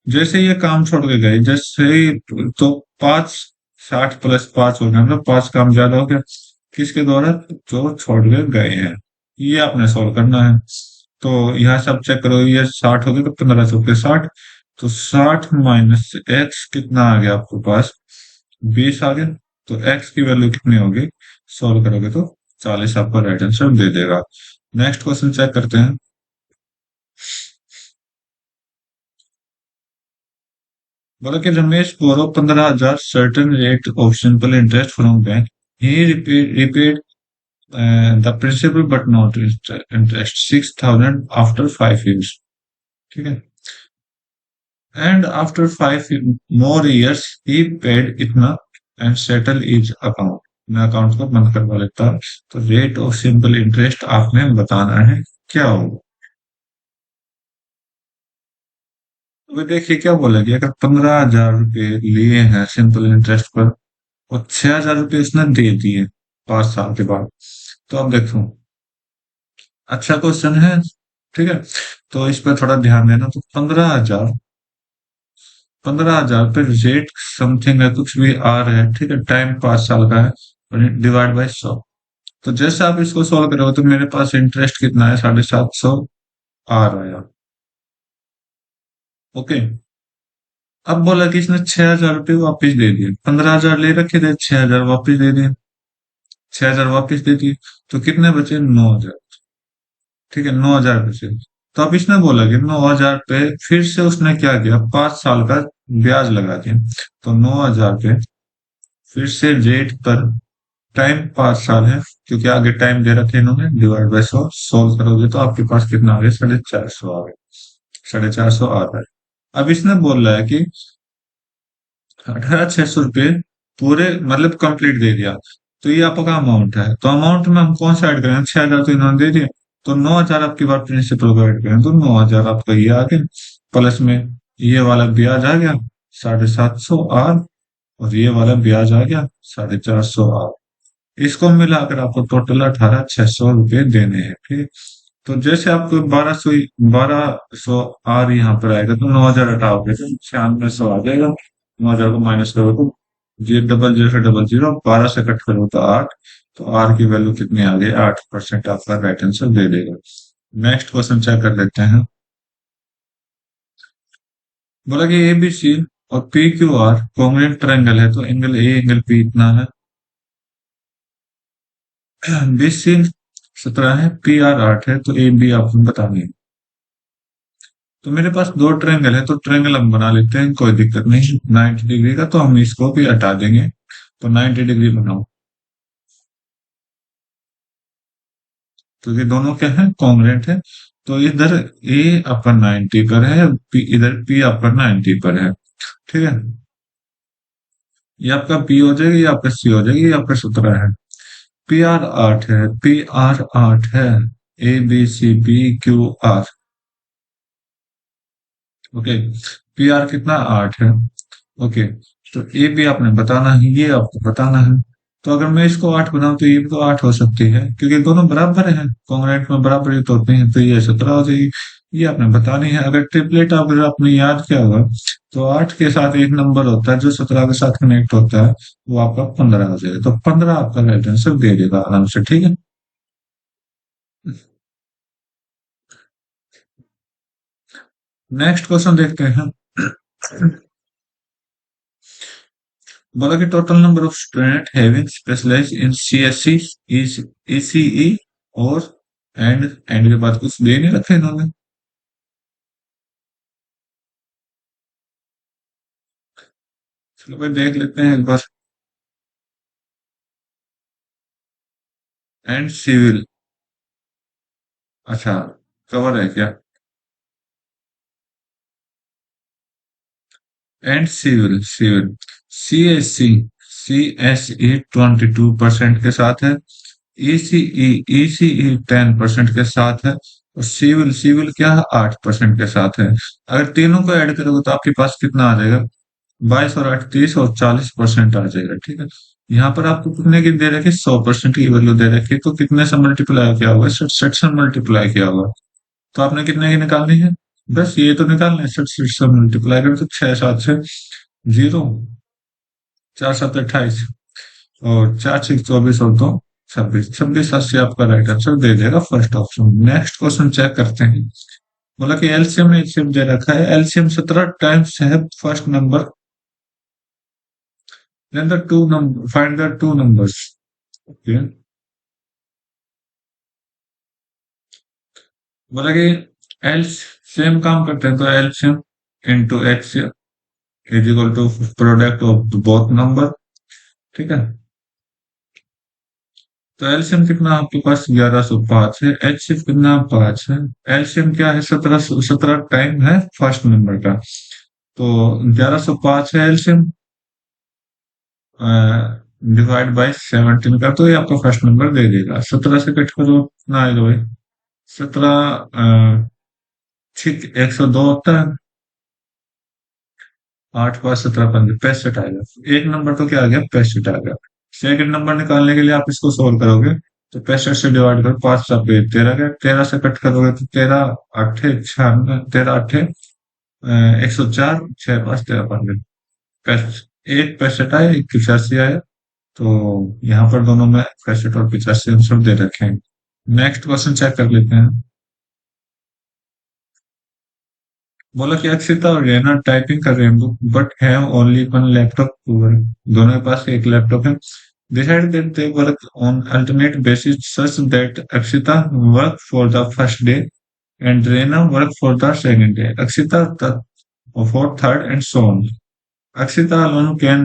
जैसे ये काम छोड़ के गए, जैसे ही तो 5, 60 + 5 हो गया, मतलब 5 काम ज्यादा हो गया। किसके द्वारा? जो छोड़ के गए हैं। ये आपने सॉल्व करना है। तो यहाँ सब चेक करो, ये 60 हो गए तो 15 × 60, तो 60 - x कितना आ गया आपके पास? 20 आ गया। तो x की वैल्यू कितनी होगी? सॉल्व करोगे तो 40 आपका राइट आंसर दे देगा। नेक्स्ट क्वेश्चन चेक करते हैं। बोला कि रमेश बोरो 15,000 certain rate of simple interest from bank, he repaid the principal but not interest 6,000 after 5 years। ठीक है, and after 5 more years he paid इतना एंड सेटल इज अकाउंट। मैं अकाउंट को बंद करवा लेता। तो रेट ऑफ सिंपल इंटरेस्ट आपने बताना है क्या होगा। तो देखिए क्या बोला गया, अगर 15,000 रुपये लिए हैं सिंपल इंटरेस्ट पर और 6,000 रुपये उसने दे दिए 5 साल के बाद, तो अब देखो, अच्छा क्वेश्चन है। ठीक है, तो इस पर थोड़ा ध्यान देना। तो 15,000, 15,000 पे रेट समथिंग है, कुछ भी आ रहा है, ठीक है, टाइम 5 साल का है, और डिवाइड बाय 100। तो जैसे आप इसको सॉल्व करोगे तो मेरे पास इंटरेस्ट कितना है? 750 आ रहा है। ओके, अब बोला कि इसने 6,000 रुपये वापिस दे दिए, 15,000 ले रखे थे, 6,000 वापिस दे दिए, 6,000 वापिस दे दिए, तो कितने बचे? 9,000। ठीक है, 9,000 बचे। तो अब इसने बोला कि 9,000 पे फिर से उसने क्या किया? 5 साल का ब्याज लगा दिया। तो 9,000 पे फिर से रेट पर, टाइम 5 साल है क्योंकि आगे टाइम दे रखे इन्होंने, डिवाइड बाय 100, सोल्व करोगे तो आपके पास कितना आ गया? 450 आ गया। 450 आ रहा है। अब इसने बोल रहा है कि 18,600 रुपये पूरे, मतलब कंप्लीट दे दिया। तो ये आपका अमाउंट है, तो अमाउंट में हम कौन सा ऐड करें? 6,000 तो इन्होंने दे दिया, तो 9,000 आपकी बार प्रिंसिपल को ऐड करें तो 9,000 आपका ये आ गया, प्लस में ये वाला ब्याज आ गया 750 आर, और ये वाला ब्याज आ गया 450 आर। इसको मिलाकर आपको टोटल 18,600 रुपये देने हैं। ठीक, तो जैसे आपको 1200 आर यहाँ पर आएगा तो 9,000 हटाओगे तो 9600 आ जाएगा। 9,000 को माइनस करो तो जी, डबल जीरो से डबल जीरो, 12 से कट करो तो 8। तो आर की वैल्यू कितनी आ गई? 8% आपका राइट आंसर दे देगा। नेक्स्ट क्वेश्चन चेक कर लेते हैं। बोला कि एबीसी और P Q R congruent triangle है, तो एंगल ए एंगल पी इतना है। बीसी 17 है, पी आर 8 है, तो ए बी आपको बतानी है। तो मेरे पास दो ट्रायंगल है, तो ट्रायंगल हम बना लेते हैं, कोई दिक्कत नहीं। 90 डिग्री का तो हम इसको भी हटा देंगे। तो 90 डिग्री बनाओ। तो ये दोनों क्या है? कॉन्ग्रुएंट है। तो इधर ए आपका 90 पर है, इधर पी आपका 90 पर है। ठीक है, ये आपका पी हो जाएगा, ये आपका सी हो जाएगी, ये आपका 17 है। पी आर 8 है, पी आर 8 है, A B C B Q R. Okay, P R कितना? 8 है। ओके, तो ए बी आपने बताना है, ये आपको बताना है। तो अगर मैं इसको 8 बनाऊं तो ये भी तो 8 हो सकती है, क्योंकि दोनों बराबर हैं, कॉन्ग्रुएंट में बराबर ही तो होते हैं, तो ये 17 हो जाएगी। ये आपने बतानी है। अगर ट्रिपलेट अगर आपने याद किया होगा, तो 8 के साथ एक नंबर होता है जो 17 के साथ कनेक्ट होता है, वो आपका 15 हो जाएगा। तो 15 आपका राइट आंसर दे देगा आराम से, ठीक है। नेक्स्ट क्वेश्चन देखते हैं। बोला कि total number of student having specialise in CSC is ECE और एंड के बाद कुछ दे नहीं रखे इन्होंने। चलो भाई देख लेते हैं एक बार। एंड सिविल, अच्छा, कवर है क्या? And civil, C S C 22% के साथ है। ईसीई 10% के साथ है। और सिविल सिविल क्या है, 8% के साथ है। अगर तीनों को ऐड करोगे तो आपके पास कितना आ जाएगा? 22 और 8 30 और 40% आ जाएगा, ठीक है। यहाँ पर आपको कितने की दे रखी, 100% की वैल्यू दे रखी है, तो कितने से मल्टीप्लाई किया होगा? 67 से मल्टीप्लाई किया होगा। तो आपने कितने की निकालनी है? बस ये तो निकालना है, 67 से मल्टीप्लाई करें तो 6 7 से 0, 4 7 28 और 4 6 24 और 2 26, 26 80 आपका राइट आंसर दे देगा first option. Next question check करते हैं। बोला कि एलसीएम एचसीएम दे रखा है। एलसीएम 17 टाइम्स है first number, then the two number find the two numbers। Okay, बोला कि एल सेम काम करते हैं, तो LCM into X is equal to product of both number, ठीक है। तो एलसीएम कितना आपके पास 1105 है, एचसीएफ कितना 5 है। एलसीएम क्या है, 17 टाइम है फर्स्ट नंबर का, तो 1105 है एलसीएम, डिवाइड बाय 17 का, तो ये आपका फर्स्ट नंबर दे देगा। 17 से कट करो कितना आएगा भाई? 17 ठीक 102 होता है। 8 5 17 15 65 आएगा। एक नंबर तो क्या आ गया, 65 आ गया। सेकंड नंबर निकालने के लिए आप इसको सोल्व करोगे, तो 65 से डिवाइड करो, 5 7 13 गया। 13 से कट करोगे तो 13 8 96, 13 8 104, 6 5 13 15, एक 65 आया, एक 85 आया। तो यहाँ पर दोनों में 65 और 85 आंसर दे रखे हैं। नेक्स्ट क्वेश्चन चेक कर लेते हैं। बोला कि अक्षिता और रेना टाइपिंग कर रहे हैं, but have only one laptop, दोनों के पास एक लैपटॉप है। Decide that they work on alternate basis such that Akshita work for the first day and Rena work for the second day, Akshita for third and so on. Akshita alone can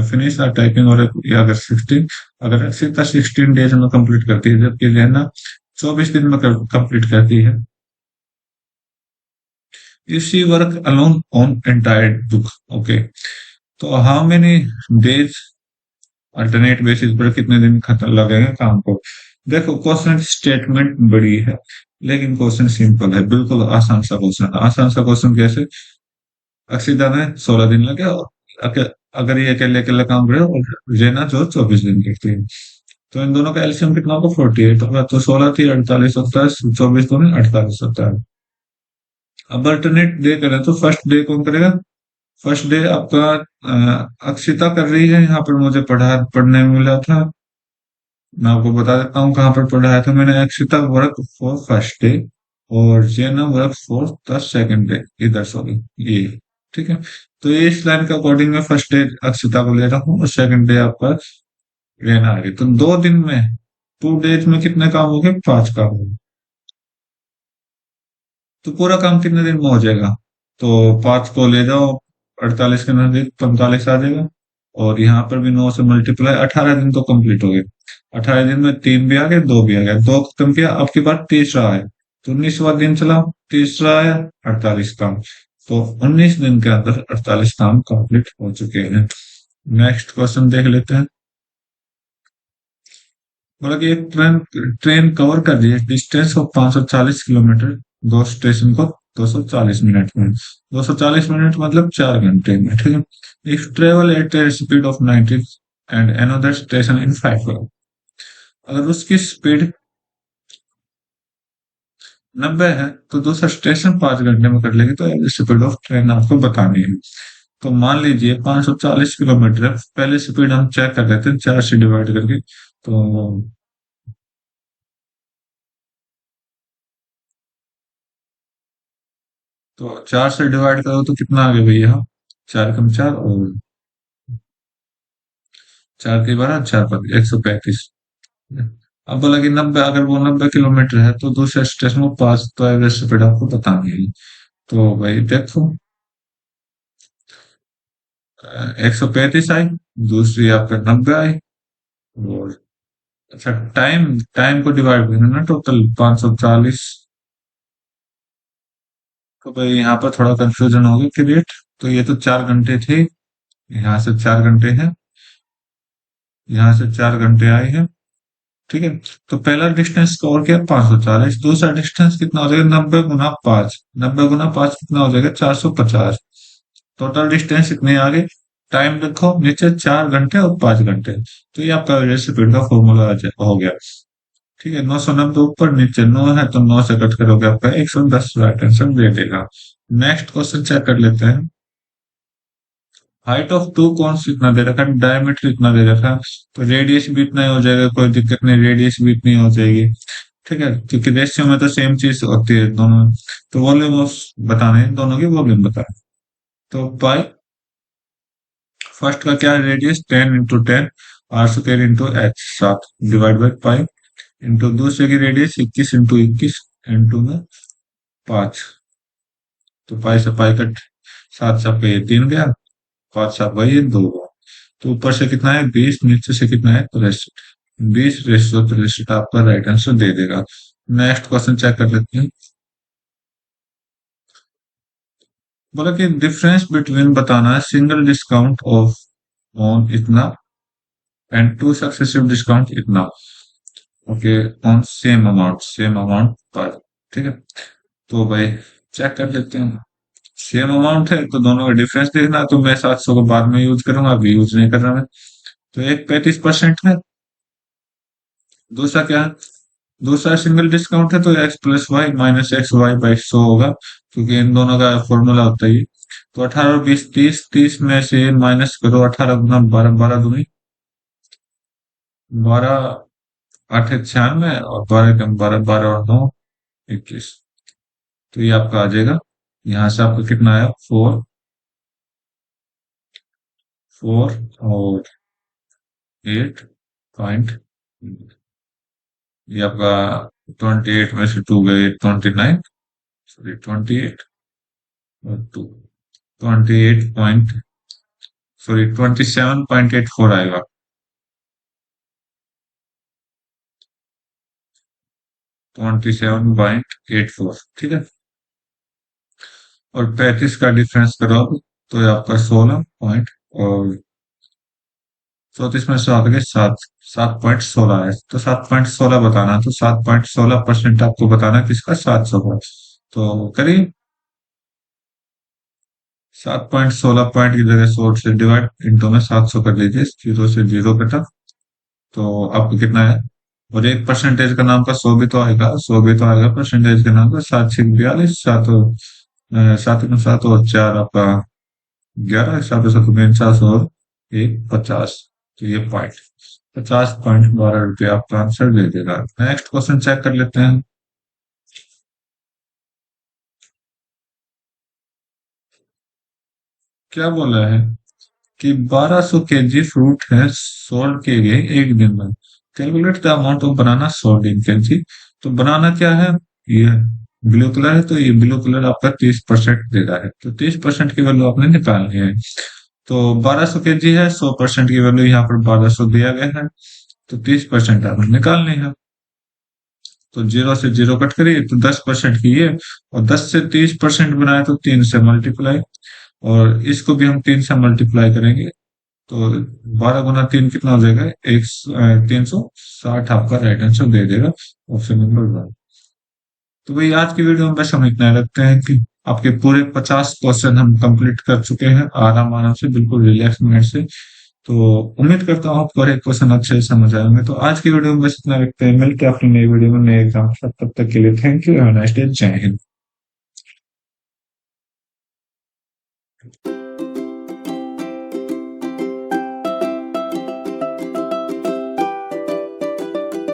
finish the typing, और अगर 16, अगर अक्षिता 16 डेज में कंप्लीट करती है, जबकि रेना 24 दिन में कंप्लीट करती है। If she work alone on entire book, okay, तो how many days alternate basis पर कितने दिन खत्म लगेगा काम को? देखो क्वेश्चन स्टेटमेंट बड़ी है, लेकिन क्वेश्चन सिंपल है, बिल्कुल आसान सा क्वेश्चन। आसान सा क्वेश्चन कैसे? अक्षिता ने 16 दिन लगे, और अगर ये अकेले अकेले काम करे, और जेना जो 24 दिन करती है, तो इन दोनों का एलसीएम कितना होगा? 48 होगा। तो 16 थी 48 होता है, 24 तो नहीं 48 होता है। अब अल्टरनेट डे करें तो फर्स्ट डे कौन करेगा? फर्स्ट डे आपका अक्षिता कर रही है। यहाँ पर मुझे पढ़ने में मिला था, मैं आपको बता देता हूँ कहाँ पर पढ़ाया था मैंने। Akshita work for first day और Jenna work for the second day, इधर सॉरी ये, ठीक है। तो ये इस लाइन के अकॉर्डिंग मैं फर्स्ट डे अक्षिता को ले रहा हूँ और सेकंड डे आपका रहना आगे। तो 2 दिन में, 2 डेज में कितने काम हो गए? 5 काम हो गए। तो पूरा काम कितने दिन में हो जाएगा? तो 5 को ले जाओ, 48 के नजदीक 45 आ जाएगा। और यहाँ पर भी 9 से मल्टीप्लाई, 18 दिन तो कंप्लीट हो गए। 18 दिन में 3 भी आ गए, 2 भी आ गया, 2 खत्म किया, आपके पास तीसरा है। तो 19वां दिन चला, तीसरा आया, 48 काम। तो 19 दिन के अंदर 48 काम कंप्लीट हो चुके हैं। नेक्स्ट क्वेश्चन देख लेते हैं। बोला कि एक ट्रेन ट्रेन कवर कर रही है डिस्टेंस ऑफ 540 किलोमीटर, 2 स्टेशन को 240 मिनट में। 240 मिनट मतलब 4 घंटे में, ठीक है। If travel at a speed of 90 and another station in 5 hour. अगर उसकी स्पीड 90 है तो दूसरा स्टेशन 5 घंटे में कर लेगी, तो एवरेज स्पीड ऑफ ट्रेन आपको बतानी है। तो मान लीजिए 540 किलोमीटर है, पहले स्पीड हम चेक कर लेते हैं 4 से डिवाइड करके। तो 4 से डिवाइड करो तो कितना आ गया भैया? 4 कम 4 और 4 के 12, 4 पर 135। अब बोला कि 90, अगर वो 90 किलोमीटर है तो दूसरे स्टेशन को 5, तो एवरेज स्पीड आपको बतानी है। तो भाई देखो, 135 आई, दूसरी आपका 90 आई, और अच्छा टाइम, टाइम को डिवाइड करना ना, टोटल 540। तो भाई यहाँ पर थोड़ा कंफ्यूजन हो गया क्रिएट। तो ये तो 4 घंटे थे, यहाँ से 4 घंटे हैं, यहाँ से 4 घंटे आए हैं। ठीक है। तो पहला डिस्टेंस कवर किया 540, दूसरा डिस्टेंस कितना हो जाएगा? 90 गुना 5, 90 गुना 5 कितना हो जाएगा? 450। टोटल डिस्टेंस इतने आ गए। टाइम लिखो नीचे, 4 घंटे और 5 घंटे। तो ये आपका रेसिप्रोकल का फॉर्मूला हो गया। ठीक है, 990 ऊपर, नीचे 9 है तो 9 से कट करोगे आपका 110, राइट आंसर दे देगा। नेक्स्ट क्वेश्चन चेक कर लेते हैं। हाइट ऑफ टू कॉन्स इतना दे रखा है, डायमीटर इतना दे रखा है, तो रेडियस भी इतना ही हो जाएगा, कोई दिक्कत नहीं, रेडियस भी इतनी हो जाएगी। ठीक है, क्योंकि रेशियो में तो सेम चीज होती है दोनों में। तो वॉल्यूम बताने हैं, दोनों की वॉल्यूम बताए। तो पाई, फर्स्ट का क्या है? Radius 10 × 10 R square into H, 7 divide by pi, into दूसरे की रेडियस 21 × 21 इंटू में 5। तो पाई से पाई कट, 7 7 ये 3 गया, 5 7 वही 2। तो ऊपर से कितना है? 20, नीचे से कितना है? 63। 20 × 63 आपका राइट आंसर दे देगा। नेक्स्ट क्वेश्चन चेक कर लेते हैं। बोला कि डिफरेंस बिटवीन बताना है सिंगल डिस्काउंट ऑफ ऑन इतना एंड टू सक्सेसिव डिस्काउंट इतना, ओके, ऑन सेम अमाउंट पर। ठीक है, तो भाई चेक कर लेते हैं। सेम अमाउंट है तो दोनों का डिफरेंस देखना है, तो मैं 700 को बाद में यूज करूंगा, अभी यूज नहीं कर रहा मैं। तो एक 35% है, दूसरा क्या है? दूसरा सिंगल डिस्काउंट है, तो X plus Y minus X Y by 100 होगा, क्योंकि इन दोनों का फॉर्मूला होता है। तो 18 और 20, 30, 30 में से माइनस करो, 18 गुना 12, 12 दूनी 12, 8 96, और 12 कम 12, 12 और 9 21। तो ये आपका आ जाएगा, यहाँ से आपका कितना आया? 4 4 और 8 ये आपका 28 में से 2 गए 29, सॉरी 28 और 2, 28 पॉइंट, सॉरी 27.84 आएगा। 27.84, ठीक है। और 35 का डिफरेंस करो आप, तो ये आपका 16 पॉइंट, और 34 में से आ गए 7, 7.16 है। तो 7.16 बताना, तो 7.16% आपको बताना किसका? 700 का। तो करिए, 7.16 पॉइंट की जगह 100 से डिवाइड, इंटू में 700 कर लीजिए, 0 से 0 कटा, तो आपको कितना है? और एक परसेंटेज का नाम का 100 भी तो आएगा, 100 भी तो आएगा परसेंटेज के नाम का। 7 6 42, 7 7 7 और 4 आपका 11, 7 7 49 और 1 50। तो ये पॉइंट 50.12 रुपये आपका आंसर दे देगा। नेक्स्ट क्वेश्चन चेक कर लेते हैं। क्या बोला है कि 1200 केजी फ्रूट है सोल्ड किए गए एक दिन में, calculate the amount of banana sold in KG. तो बनाना क्या है? ये ब्लू कलर है, तो ये ब्लू कलर आपका 30% दे रहा है, तो 30% की वैल्यू आपने निकालनी है। तो 1200 केजी है, 100% की वैल्यू यहाँ पर 1200 दिया गया है, तो 30% आपने निकालनी है। तो 0 से 0 कट करिए, तो 10% की ये, और 10 से 30% बनाए तो 3 से मल्टीप्लाई, और इसको भी हम 3 से मल्टीप्लाई करेंगे, तो 12 गुना 3 कितना हो जाएगा? 360 आपका राइट आंसर दे देगा, ऑप्शन नंबर 1। तो भाई आज की वीडियो में बस हम इतना ही रखते हैं कि आपके पूरे 50 क्वेश्चन हम कंप्लीट कर चुके हैं, आराम आराम से, बिल्कुल रिलैक्स माइंड से। तो उम्मीद करता हूँ आपको हर एक क्वेश्चन अच्छे से समझ आए होंगे। तो आज की वीडियो में बस इतना रखते हैं, मिलते हैं अपनी नई वीडियो में नए एग्जाम के साथ। तब तक के लिए thank you, have a nice day, जय हिंद।